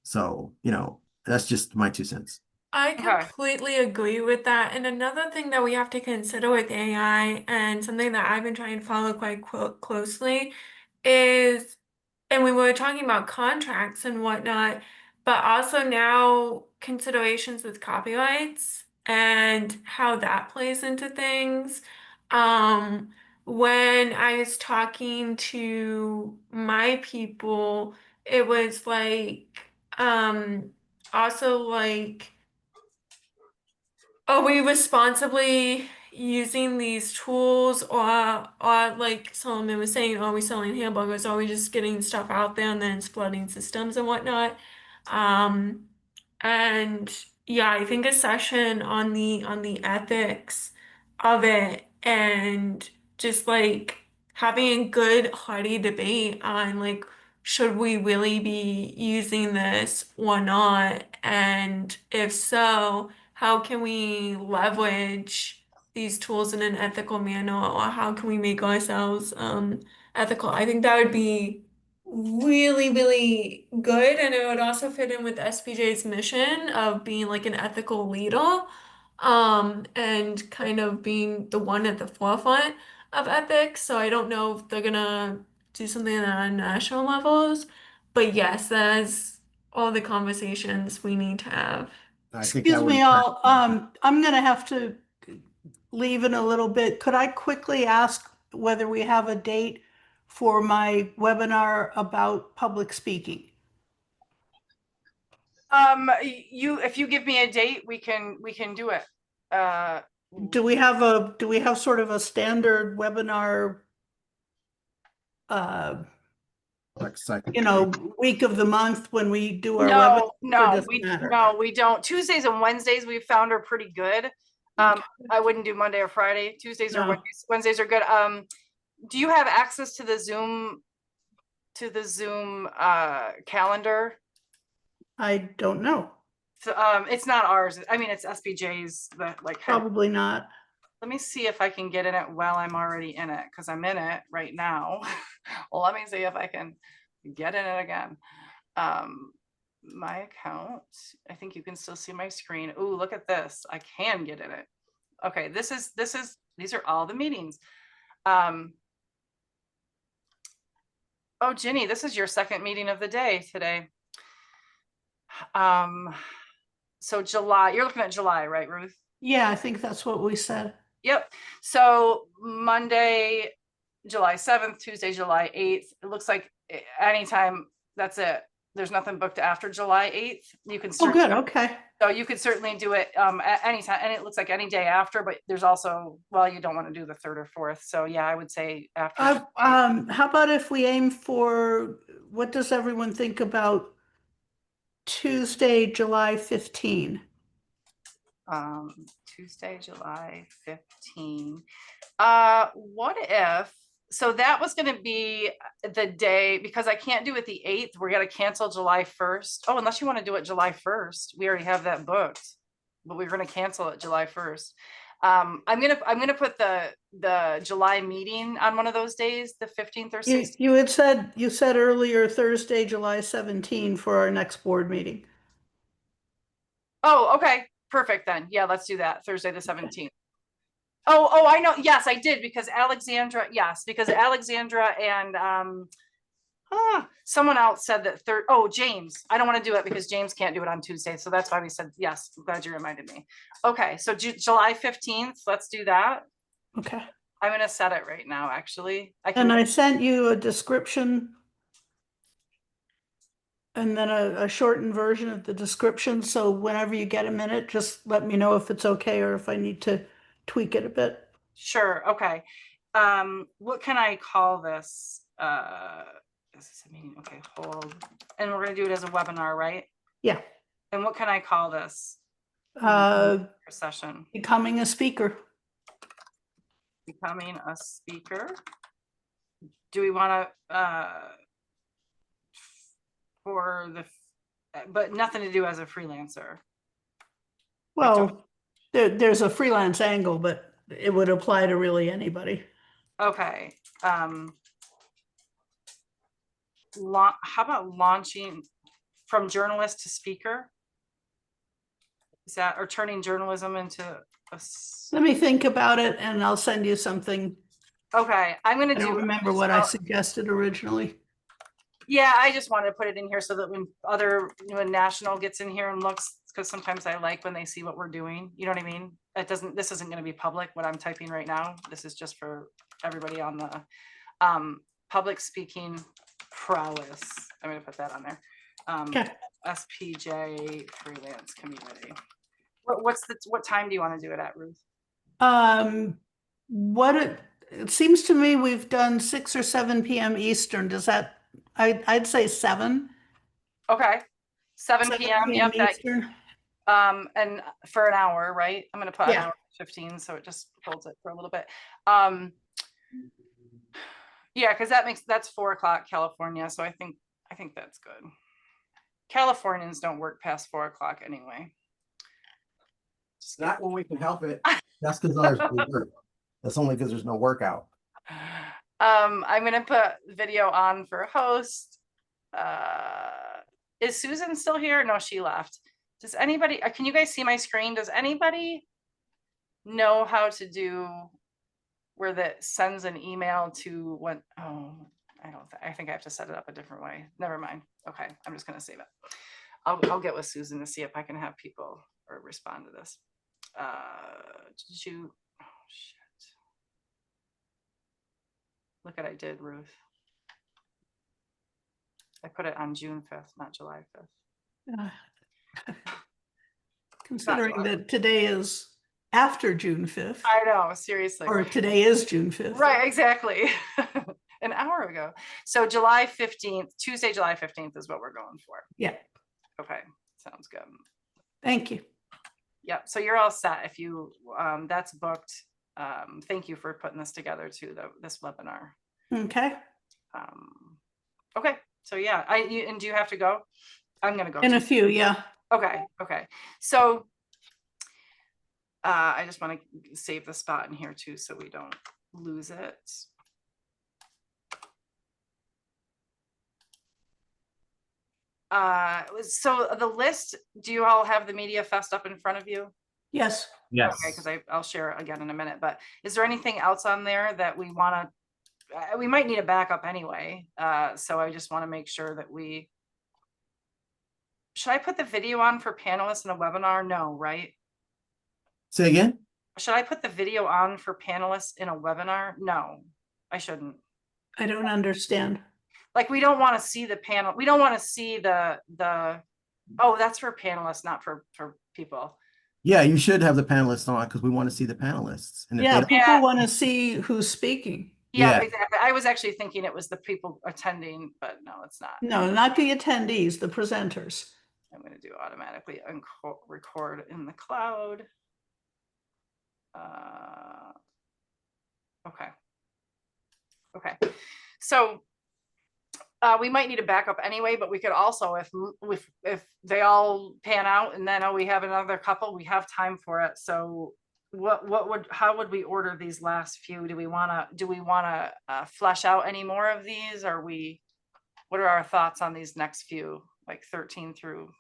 So, you know, that's just my 2 cents. I Okay. completely agree with that. And another thing that we have to consider with AI, and something that I've been trying to follow quite closely, is, and we were talking about contracts and whatnot, but also now considerations with copyrights and how that plays into things. Um, when I was talking to my people, it was like, also like, are we responsibly using these tools, or like Solomon was saying, are we selling hamburgers? Are we just getting stuff out there and then it's flooding systems and whatnot? Um, and yeah, I think a session on the ethics of it, and just like having a good hearty debate on like, should we really be using this or not? And if so, how can we leverage these tools in an ethical manner, or how can we make ourselves ethical? I think that would be really, really good. And it would also fit in with SPJ's mission of being like an ethical leader, and kind of being the one at the forefront of ethics. So I don't know if they're gonna do something on national levels, but yes, that's all the conversations we need to have. I think that Excuse would me, attract. I'm going to have to leave in a little bit. Could I quickly ask whether we have a date for my webinar about public speaking? If you give me a date, we can do it. Do we have sort of a standard webinar, uh, Like cycle. week of the month when we do our webinar? No, Or does it matter? no, we don't. Tuesdays and Wednesdays we've found are pretty good. I wouldn't do Monday or Friday. Tuesdays or No. Wednesdays are good. Do you have access to the Zoom calendar? I don't know. So, it's not ours. I mean, it's SPJ's, but like, Probably not. let me see if I can get in it while I'm already in it, because I'm in it right now. Well, let me see if I can get in it again. My account, I think you can still see my screen. Ooh, look at this. I can get in it. Okay, these are all the meetings. Oh, Ginny, this is your second meeting of the day today. So July, you're looking at July, right, Ruth? Yeah, I think that's what we said. Yep. So Monday, July 7th, Tuesday, July 8th. It looks like anytime, that's it. There's nothing booked after July 8th. You can Oh, good. Okay. So you could certainly do it at any time, and it looks like any day after, but there's also, well, you don't want to do the 3rd or 4th. So yeah, I would say after. How about if we aim for, what does everyone think about Tuesday, July 15? Tuesday, July 15. What if, so that was going to be the day, because I can't do it the 8th. We're going to cancel July 1st. Oh, unless you want to do it July 1st. We already have that booked, but we're going to cancel it July 1st. I'm gonna put the July meeting on one of those days, the 15th or 16th. You said earlier Thursday, July 17 for our next board meeting. Oh, okay, perfect then. Yeah, let's do that. Thursday the 17th. Oh, I know. Yes, I did because Alexandra, yes, because Alexandra and someone else said that James. I don't want to do it because James can't do it on Tuesday. So that's why we said yes. I'm glad you reminded me. Okay, so July 15th, let's do that. Okay. I'm gonna set it right now, actually. And I sent you a description and then a shortened version of the description. So whenever you get a minute, just let me know if it's okay or if I need to tweak it a bit. Sure, okay. What can I call this? This is a meeting, okay, hold. And we're gonna do it as a webinar, right? Yeah. And what can I call this session? Becoming a speaker. Becoming a speaker. Do we want to but nothing to do as a freelancer? Well, there's a freelance angle, but it would apply to really anybody. Okay. How about launching from journalist to speaker? Is that, or turning journalism into a... Let me think about it and I'll send you something. Okay, I'm gonna I don't remember what I suggested originally. Yeah, I just wanted to put it in here so that when national gets in here and looks, because sometimes I like when they see what we're doing, you know what I mean? This isn't gonna be public, what I'm typing right now. This is just for everybody on the public speaking prowess. I'm gonna put that on there. Okay. SPJ freelance community. What time do you want to do it at, Ruth? It seems to me we've done 6 or 7 p.m. Eastern. Does that, I'd say 7. Okay. 7 p.m. Yep. Eastern. And for an hour, right? I'm gonna put an hour 15, so it just holds it for a little bit. Yeah, because that's 4 o'clock California, so I think that's good. Californians don't work past 4 o'clock anyway. It's not when we can help it. That's because ours work. That's only because there's no workout. I'm gonna put video on for host. Is Susan still here? No, she left. Does anybody, can you guys see my screen? Does anybody know how to do where that sends an email to what? Oh, I think I have to set it up a different way. Never mind. Okay, I'm just gonna save it. I'll get with Susan to see if I can have people or respond to this. Did you? Oh shit! Look what I did, Ruth. I put it on June 5th, not July 5th. Considering that today is after June 5th. I know, seriously. Or today is June 5th. Right, exactly. An hour ago. So July 15th, Tuesday, July 15th is what we're going for. Yeah. Okay, sounds good. Thank you. Yep, so you're all set. If you, that's booked. Thank you for putting this together too, this webinar. Okay. Okay, so yeah, and do you have to go? I'm gonna go. In a few, yeah. Okay. So I just want to save the spot in here too, so we don't lose it. So the list, do you all have the Media Fest up in front of you? Yes. Yes. Okay, because I'll share it again in a minute, but is there anything else on there that we want to, we might need a backup anyway. So I just want to make sure that should I put the video on for panelists in a webinar? No, right? Say again? Should I put the video on for panelists in a webinar? No, I shouldn't. I don't understand. Like, we don't want to see the panel. We don't want to see the, oh, that's for panelists, not for people. Yeah, you should have the panelists on because we want to see the panelists. And if Yeah, they people want to see who's speaking. Yeah, Yeah. exactly. I was actually thinking it was the people attending, but no, it's not. No, not the attendees, the presenters. I'm going to do automatically record in the cloud. Okay. So we might need a backup anyway, but we could also, if they all pan out and then we have another couple, we have time for it. So how would we order these last few? Do we want to flesh out any more of these? What are our thoughts on these next few, like 13 through?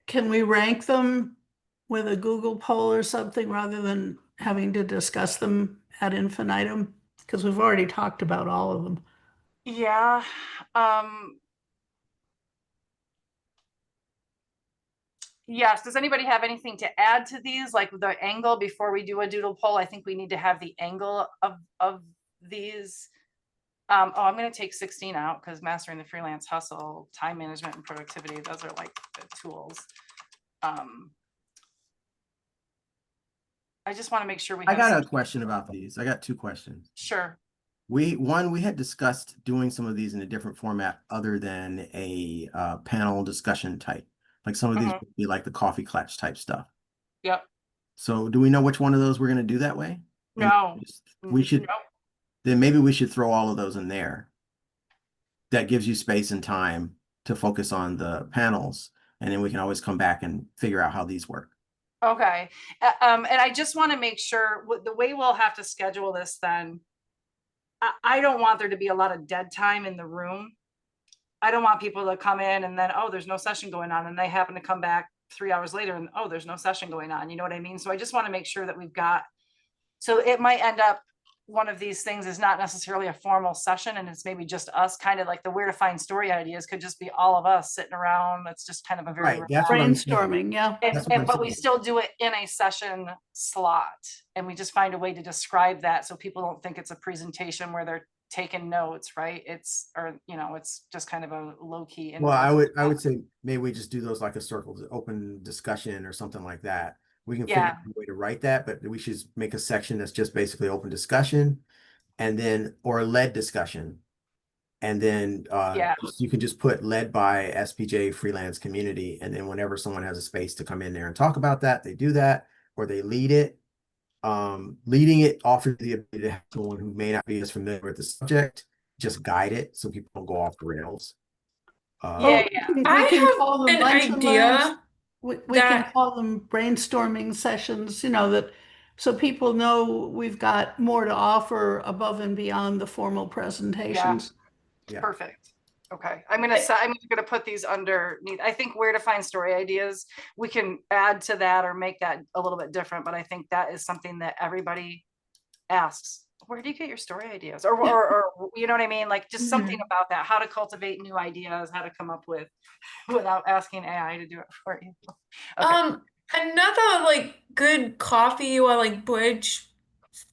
Can we rank them with a Google poll or something rather than having to discuss them ad infinitum? Because we've already talked about all of them. Yeah. Yes. Does anybody have anything to add to these? Like the angle before we do a doodle poll? I think we need to have the angle of these. Oh, I'm going to take 16 out because mastering the freelance hustle, time management, and productivity, those are like the tools. I just want to make sure we I have got a question about these. I got two questions. Sure. We had discussed doing some of these in a different format other than a panel discussion type. Like some of these would be like the coffee clutch type stuff. Yep. So do we know which one of those we're going to do that way? And No. we should, then maybe we should throw all of those in there. That gives you space and time to focus on the panels. And then we can always come back and figure out how these work. Okay. And I just want to make sure the way we'll have to schedule this then, I don't want there to be a lot of dead time in the room. I don't want people to come in and then, oh, there's no session going on. And they happen to come back 3 hours later and, oh, there's no session going on. You know what I mean? So I just want to make sure that we've got, so it might end up, one of these things is not necessarily a formal session and it's maybe just us, kind of like the where to find story ideas could just be all of us sitting around. That's just kind of a very That's what I'm saying. Brainstorming, yeah. but we still do it in a session slot and we just find a way to describe that so people don't think it's a presentation where they're taking notes, right? It's, or you know, it's just kind of a low key. Well, I would say maybe we just do those like a circle open discussion or something like that. We can figure out a way to write that, but we should make a section that's just basically open discussion and then, or led discussion. And then you can just put led by SPJ freelance community. And then whenever someone has a space to come in there and talk about that, they do that, or they lead it. Leading it offers the ability to have someone who may not be as familiar with the subject, just guide it so people don't go off the rails. We can call them an lunch and learns. idea We can call them brainstorming sessions, you know, that so people know we've got more to offer above and beyond the formal presentations. Yeah. Perfect. Okay. I'm gonna put these underneath. I think where to find story ideas, we can add to that or make that a little bit different, but I think that is something that everybody asks. Where do you get your story ideas? Or you know what I mean? Like just something about that, how to cultivate new ideas, how to come up with without asking AI to do it for you. Okay. Another like good coffee or like bridge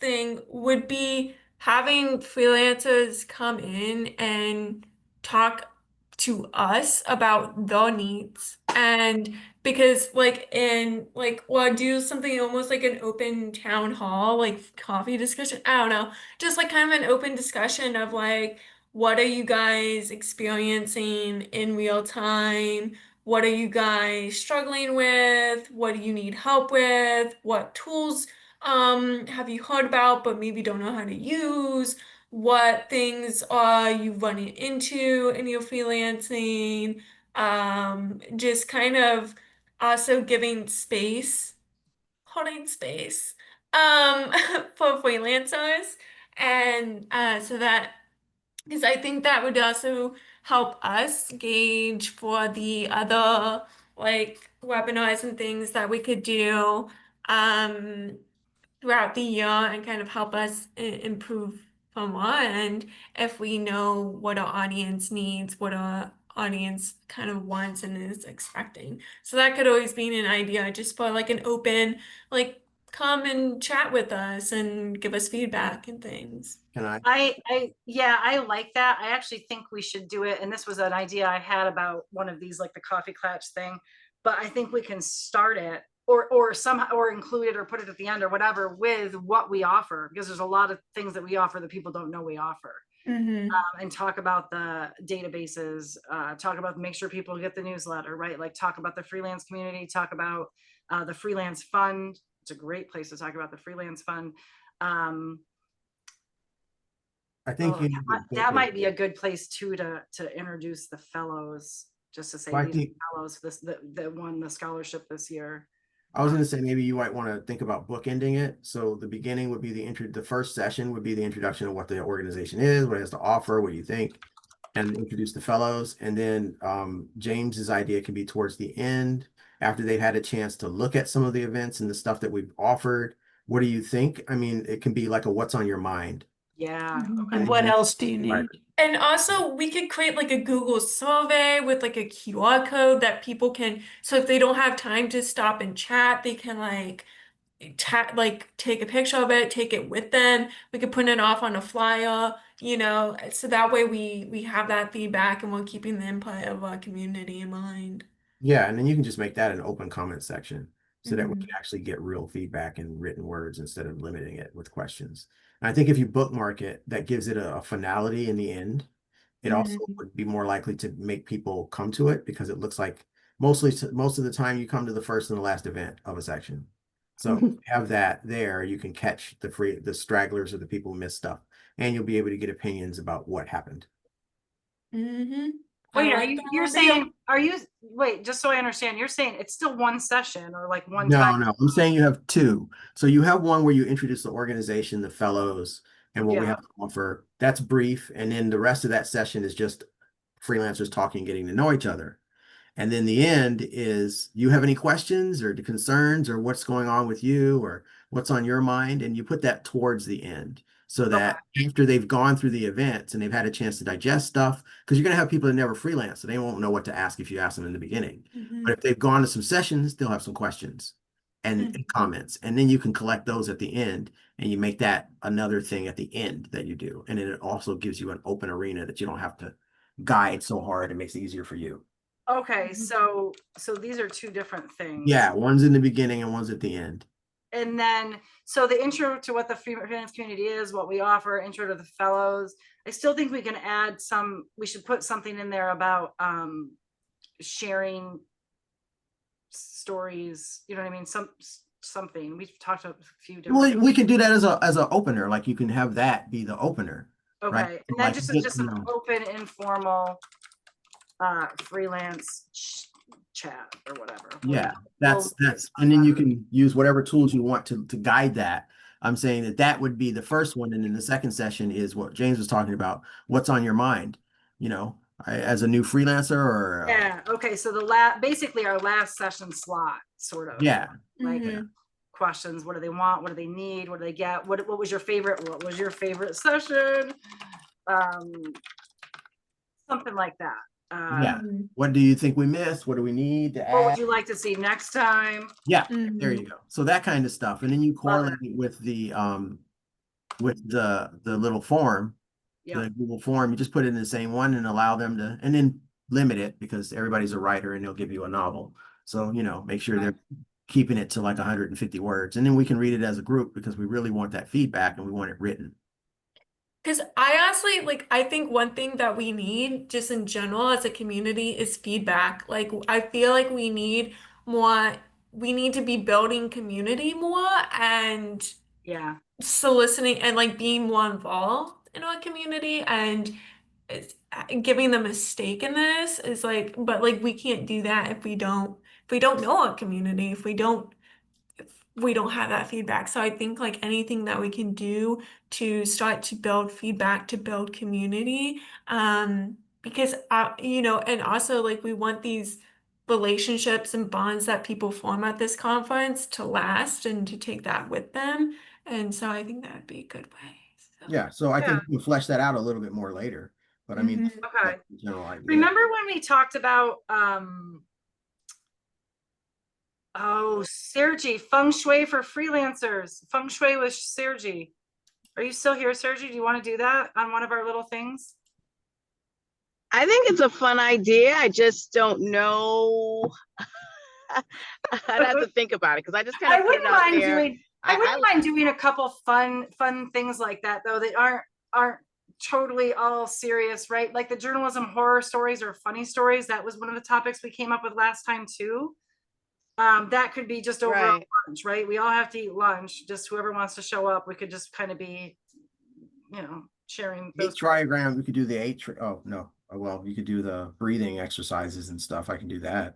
thing would be having freelancers come in and talk to us about their needs. And because like in like or do something almost like an open town hall, like coffee discussion. I don't know. Just like kind of an open discussion of like what are you guys experiencing in real time? What are you guys struggling with? What do you need help with? What tools have you heard about but maybe don't know how to use? What things are you running into in your freelancing? Just kind of also giving space, holding space for freelancers. And so that because I think that would also help us gauge for the other like webinars and things that we could do um, throughout the year and kind of help us improve from our end if we know what our audience needs, what our audience kind of wants and is expecting. So that could always be an idea just for like an open, like come and chat with us and give us feedback and things. Can I? I like that. I actually think we should do it. And this was an idea I had about one of these, like the coffee clutch thing, but I think we can start it or somehow or include it or put it at the end or whatever with what we offer, because there's a lot of things that we offer that people don't know we offer. And talk about the databases, talk about make sure people get the newsletter, right? Like talk about the freelance community, talk about the freelance fund. It's a great place to talk about the freelance fund. I think that might be a good place too to introduce the fellows, just to say these fellows that won the scholarship this year. I was going to say maybe you might want to think about bookending it. So the beginning would be the first session would be the introduction of what the organization is, what it has to offer, what you think, and introduce the fellows. And then James's idea can be towards the end. after they've had a chance to look at some of the events and the stuff that we've offered. What do you think? I mean, it can be like a what's on your mind. Yeah. And Okay. what else do you need? And also, we could create like a Google survey with like a QR code that people can, so if they don't have time to stop and chat, they can like take a picture of it, take it with them. We could print it off on a flyer, so that way we have that feedback and we're keeping the input of our community in mind. Yeah, and then you can just make that an open comment section so that we Mhm. can actually get real feedback in written words instead of limiting it with questions. And I think if you bookmark it, that gives it a finality in the end. It also Mhm. would be more likely to make people come to it because it looks like most of the time you come to the first and the last event of a section. So have that there, you can catch the stragglers or the people who miss stuff, and you'll be able to get opinions about what happened. Mhm. I Wait, like that you're idea. saying, wait, just so I understand, you're saying it's still one session or like one No, time? no, I'm saying you have two. So you have one where you introduce the organization, the fellows, and what we Yeah. have to offer. That's brief. And then the rest of that session is just freelancers talking, getting to know each other. And then the end is, you have any questions or concerns or what's going on with you or what's on your mind? And you put that towards the end so Okay. that after they've gone through the events and they've had a chance to digest stuff, because you're going to have people that never freelance, so they won't know what to ask if you ask them in the beginning. But Mhm. if they've gone to some sessions, they'll have some questions and comments. And then you can collect those at the end and you make that another thing at the end that you do. And then it also gives you an open arena that you don't have to guide so hard. It makes it easier for you. Okay, so these are two different things. Yeah, one's in the beginning and one's at the end. And then, so the intro to what the freelance community is, what we offer, intro to the fellows. I still think we can add we should put something in there about sharing stories, you know what I mean? Something. We've talked about a few different. Well, we could do that as an opener. Like you can have that be the opener, right? Okay, and then Like just an open, informal freelance chat or whatever. yeah, We'll and then you can use whatever tools you want to guide that. I'm saying that would be the first one, and then the second session is what James was talking about. What's on your mind? As a new freelancer or yeah. Okay, so basically our last session slot, sort of. yeah, Like Mhm. questions. What do they want? What do they need? What do they get? What was your favorite? What was your favorite session? Something like that. yeah. What do you think we missed? What do we need to What would add? you like to see next time? Yeah, Mhm. there you go. So that kind of stuff, and then you correlate it with the little form, Yeah. the Google form. You just put it in the same one and allow them to, and then limit it because everybody's a writer and they'll give you a novel. So make sure they're keeping it to like 150 words, and then we can read it as a group because we really want that feedback and we want it written. Because I honestly, I think one thing that we need just in general as a community is feedback. Like, I feel like we need to be building community more and Yeah. soliciting and like being more involved in our community and giving them a stake in this is but like we can't do that if we don't know our community, if we don't have that feedback. So I think like anything that we can do to start to build feedback, to build community, because and also like we want these relationships and bonds that people form at this conference to last and to take that with them. And so I think that would be a good way. So. Yeah, so I Yeah. think we can flesh that out a little bit more later. But I mean, Mhm. Okay. that's the general idea. Remember when we talked about Sergi, feng shui for freelancers? Feng shui with Sergi. Are you still here, Sergi? Do you want to do that on one of our little things? I think it's a fun idea. I just don't know. I'd have to think about it because I just kind of put it out there. I wouldn't mind doing a couple fun things like that though that aren't totally all serious, right? Like the journalism horror stories or funny stories. That was one of the topics we came up with last time too. That could be just over lunch, right? We all have to eat lunch. Just whoever wants to show up, we could just kind of be, sharing those. 8 trigrams. We could do the 8. Oh no. Well, you could do the breathing exercises and stuff. I can do that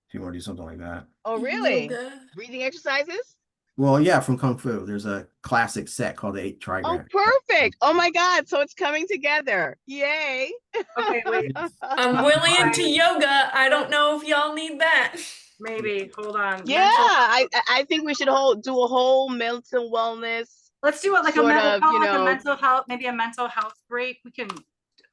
if you want to do something like that. Oh, really? Yoga. Breathing exercises? Well, yeah, from Kung Fu. There's a classic set called the 8 trigrams. Oh, perfect. Oh my God. So it's coming together. Yay. Okay, wait. I'm really into yoga. I don't know if y'all need that. maybe, hold on. Yeah, Mental, I think we should do a whole mental wellness let's do it like a sort mental, of, call it like a mental health, maybe a mental health break. We can, If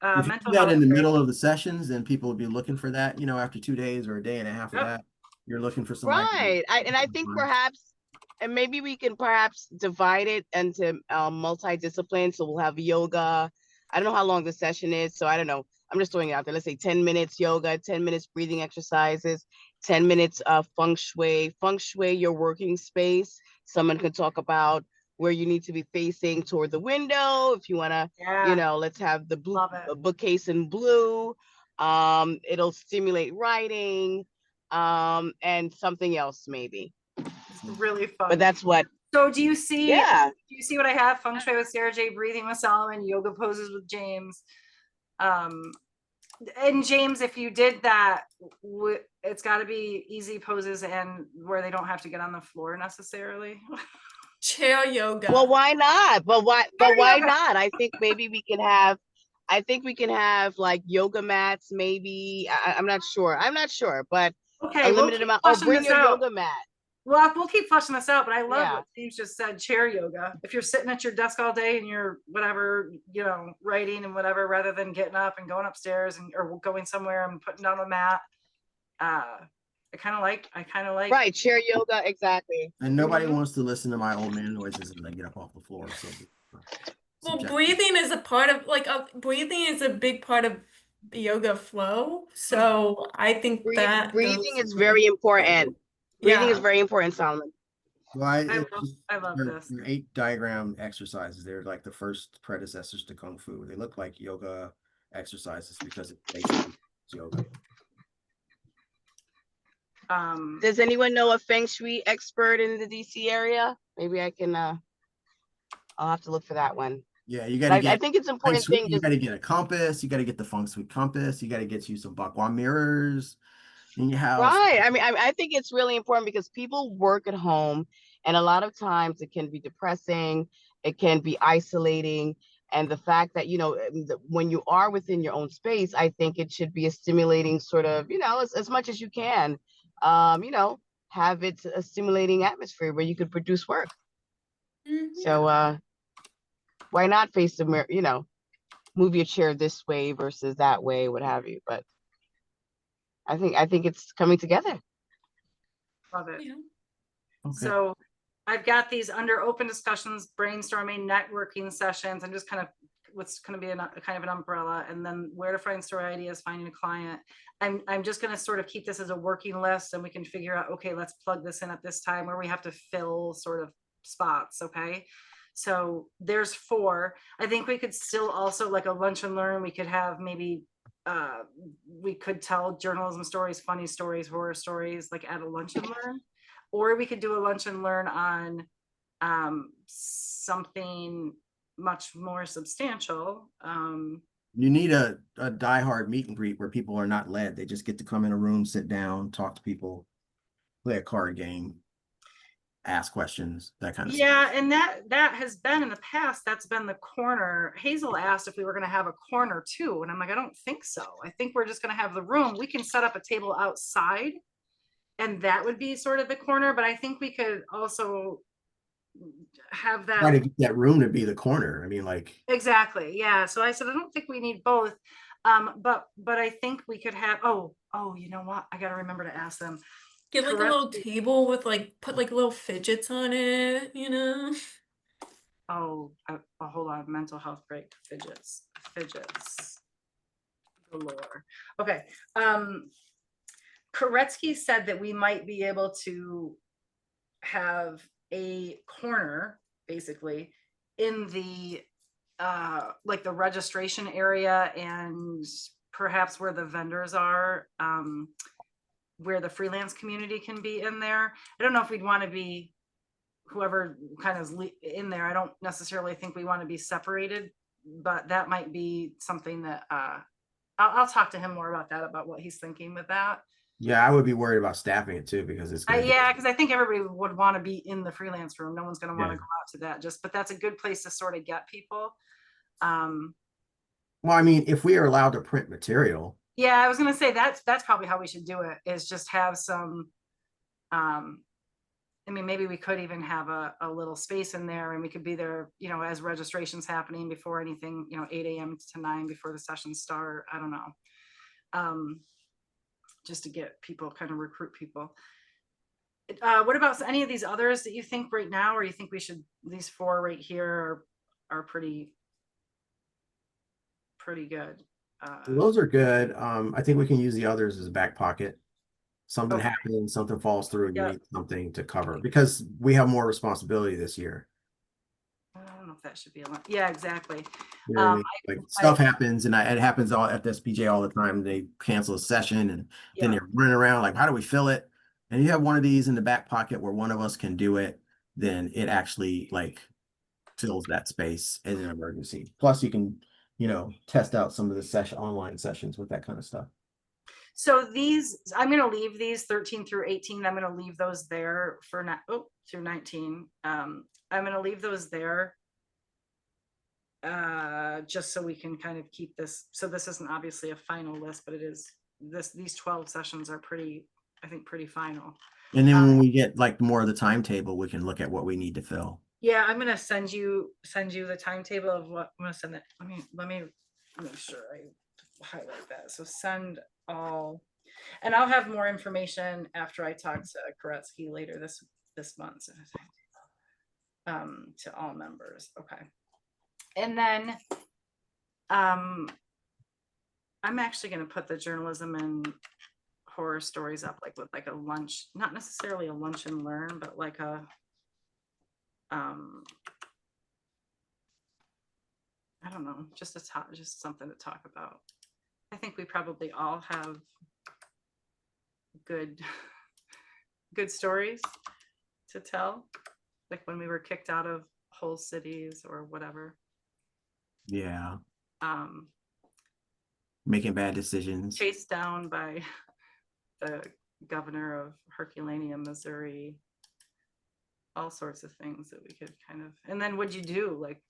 you mental do that health in the break. middle of the sessions, then people would be looking for that, after 2 days or a day and a half of Yep. that. You're looking for somebody. right. I think perhaps, and maybe we can perhaps divide it into multi-discipline. So we'll have yoga. I don't know how long the session is, so I don't know. I'm just throwing it out there. Let's say 10 minutes yoga, 10 minutes breathing exercises, 10 minutes feng shui. Feng shui, your working space. Someone could talk about where you need to be facing toward the window. If you want to, Yeah, let's have the blue love it. bookcase in blue. It'll stimulate writing, and something else maybe. It's really fun. But that's what. So do you see, Yeah. do you see what I have? Feng Shui with Sarah J, breathing with Solomon, yoga poses with James. And James, if you did that, it's got to be easy poses and where they don't have to get on the floor necessarily. Chair yoga. Well, why not? But why yoga. not? I think maybe we can have like yoga mats, maybe. I'm not sure. But Okay, a we'll limited keep amount. fleshing Bring this your out. yoga mat. Well, we'll keep fleshing this out, but I love Yeah. what James just said, chair yoga. If you're sitting at your desk all day and you're whatever, writing and whatever, rather than getting up and going upstairs or going somewhere and putting down a mat. I kind of like. Right, chair yoga, exactly. And nobody wants to listen to my old man noises and then get up off the floor. So Well, breathing is a part of breathing is a big part of the yoga flow. So I think that breathing is very important. Breathing is very important, Solomon. Well, I love this. They're 8 diagram exercises. They're like the first predecessors to Kung Fu. They look like yoga exercises because it's basically yoga. Does anyone know a Feng Shui expert in the DC area? Maybe I can, I'll have to look for that one. Yeah, you got to get. I think it's important thing. You got to get a compass. You got to get the Feng Shui compass. You got to get you some Bakwa mirrors in your house. Right. I mean, I think it's really important because people work at home, and a lot of times it can be depressing. It can be isolating. And the fact that, when you are within your own space, I think it should be a stimulating sort of, as much as you can, have it a stimulating atmosphere where you could produce work. So why not face the mirror, move your chair this way versus that way, what have you. But I think it's coming together. Love it. Yeah. Okay. So I've got these under open discussions, brainstorming, networking sessions. I'm just kind of what's going to be kind of an umbrella, and then where to find story ideas, finding a client. I'm just going to sort of keep this as a working list, and we can figure out, okay, let's plug this in at this time where we have to fill sort of spots. Okay. So there's 4. I think we could still also like a lunch and learn. We could have maybe we could tell journalism stories, funny stories, horror stories, like at a lunch and learn, or we could do a lunch and learn on something much more substantial. You need a diehard meet and greet where people are not led. They just get to come in a room, sit down, talk to people, play a card game, ask questions, that kind of stuff. Yeah, and that has been in the past, that's been the corner. Hazel asked if we were going to have a corner too, and I'm like, I don't think so. I think we're just going to have the room. We can set up a table outside and that would be sort of the corner, but I think we could also have that. Try to get that room to be the corner. I mean, like. Exactly. Yeah. So I said, I don't think we need both. But I think we could have, you know what? I got to remember to ask them. Get like a little table with put like little fidgets on it, Oh, hold on. Mental health break. Fidgets. Galore. Okay. Koretsky said that we might be able to have a corner basically in the like the registration area and perhaps where the vendors are, where the freelance community can be in there. I don't know if we'd want to be whoever kind of is in there. I don't necessarily think we want to be separated, but that might be something that I'll talk to him more about that, about what he's thinking with that. Yeah, I would be worried about staffing it too, because it's because I think everybody would want to be in the freelance room. No one's going to want to go out to that, but that's a good place to sort of get people. Well, I mean, if we are allowed to print material. Yeah, I was going to say that's probably how we should do it, is just have some I mean, maybe we could even have a little space in there, and we could be there, you know, as registration's happening before anything, you know, 8 a.m. to 9 before the sessions start. I don't know. Just to get people, kind of recruit people. What about any of these others that you think right now, or you think we should, these 4 right here are pretty good? Those are good. I think we can use the others as a back pocket. Something Okay. happens, something falls through, and you Yep. need something to cover because we have more responsibility this year. I don't know if that should be a lot. Yeah, exactly. You know what I mean? Like stuff happens, and it happens all at the SPJ all the time. They cancel a session, and then they're running around like, how do we fill it? And you have one of these in the back pocket where one of us can do it, then it actually like fills that space in an emergency. Plus, you can, you know, test out some of the online sessions with that kind of stuff. So these, I'm going to leave these 13 through 18. I'm going to leave those there for now. Oh, through 19. I'm going to leave those there. Just so we can kind of keep this. So this isn't obviously a final list, but it is these 12 sessions are pretty, I think, pretty final. And then when we get like more of the timetable, we can look at what we need to fill. Yeah, I'm going to send you the timetable of what I'm going to send it. Let me make sure I highlight that. So send all, and I'll have more information after I talk to Koretsky later this month. To all members. Okay. And then I'm actually going to put the journalism and horror stories up like with like a lunch, not necessarily a lunch and learn, but like a I don't know, just something to talk about. I think we probably all have good stories to tell, like when we were kicked out of whole cities or whatever. Yeah. Making bad decisions. Chased down by the governor of Herculaneum, Missouri. All sorts of things that we could kind of, and then what'd you do? Like,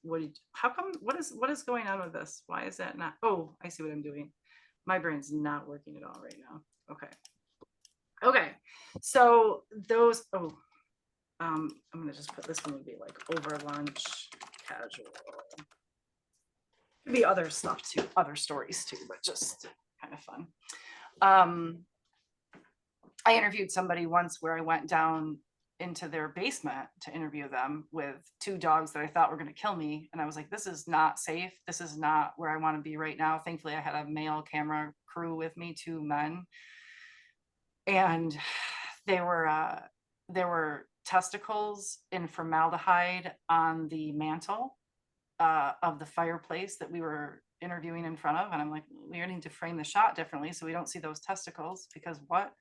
how come, what is going on with this? Why is that not, oh, I see what I'm doing. My brain's not working at all right now. Okay. So those, I'm going to just put this one would be like over lunch, casual. Could be other stuff too, other stories too, but just kind of fun. I interviewed somebody once where I went down into their basement to interview them with 2 dogs that I thought were going to kill me. And I was like, this is not safe. This is not where I want to be right now. Thankfully, I had a male camera crew with me, 2 men. And there were testicles in formaldehyde on the mantle of the fireplace that we were interviewing in front of. And I'm like, we need to frame the shot differently so we don't see those testicles, because what?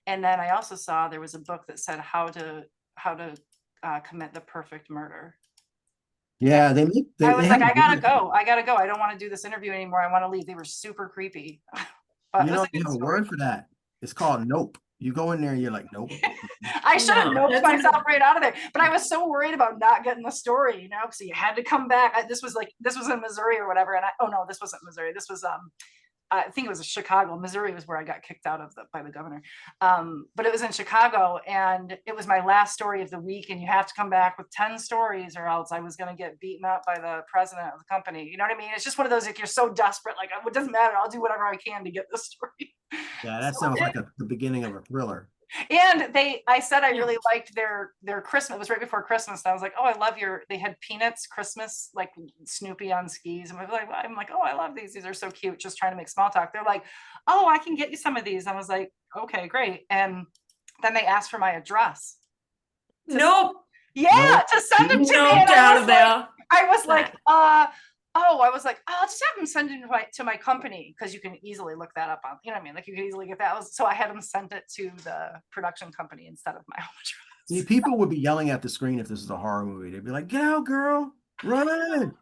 And then I also saw there was a book that said how to commit the perfect murder. Yeah, I was like, I gotta go. I don't want to do this interview anymore. I want to leave. They were super creepy. But you know, you have a word for that. It's called nope. You go in there and you're like, nope. I should have noped myself right out of there. But I was so worried about not getting the story, you know, so you had to come back. This was in Missouri or whatever. And oh no, this wasn't Missouri. This was I think it was Chicago. Missouri was where I got kicked out of by the governor. But it was in Chicago, and it was my last story of the week. And you have to come back with 10 stories, or else I was going to get beaten up by the president of the company. You know what I mean? It's just one of those, like, you're so desperate, like, it doesn't matter. I'll do whatever I can to get the story. Yeah, that sounds like the beginning of a thriller. And I said I really liked their Christmas. It was right before Christmas. And I was like, oh, I love they had Peanuts Christmas, like Snoopy on skis. And I'm like, oh, I love these. These are so cute. Just trying to make small talk. They're like, oh, I can get you some of these. I was like, okay, great. And then they asked for my address. Nope. Yeah, to send them to me. I was like, I'll just have them send it to my company, because you can easily look that up on, you know what I mean? Like, you can easily get that. So I had them send it to the production company instead of my home address. See, people would be yelling at the screen if this is a horror movie. They'd be like, get out, girl, run.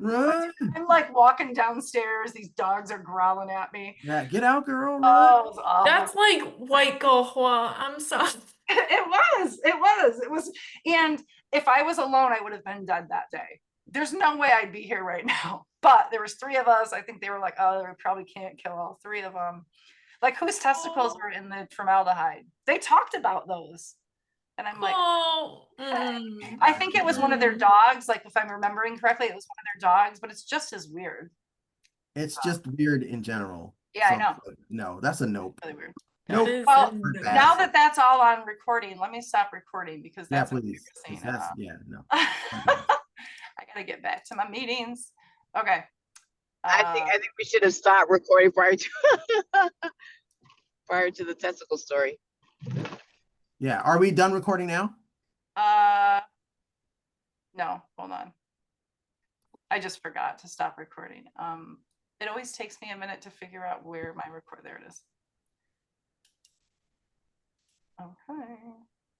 I'm like walking downstairs. These dogs are growling at me. Yeah, get out, girl, run. Oh, that's like white girl horror. I'm sorry. It was. And if I was alone, I would have been dead that day. There's no way I'd be here right now. But there was 3 of us. I think they were like, oh, we probably can't kill all 3 of them. Like whose testicles were in the formaldehyde? They talked about those. And I'm like, Oh, I think it was one of their dogs. Like if I'm remembering correctly, it was one of their dogs, but it's just as weird. It's just weird in general. Yeah, I know. No, that's a nope. Really weird. Nope. Well, Hard now pass. that that's all on recording, let me stop recording because Yeah, that's please. 'Cause that's no. I gotta get back to my meetings. Okay. I think we should have stopped recording prior to the testicle story. Yeah. Are we done recording now? No, hold on. I just forgot to stop recording. It always takes me a minute to figure out where my record, there it is. Okay.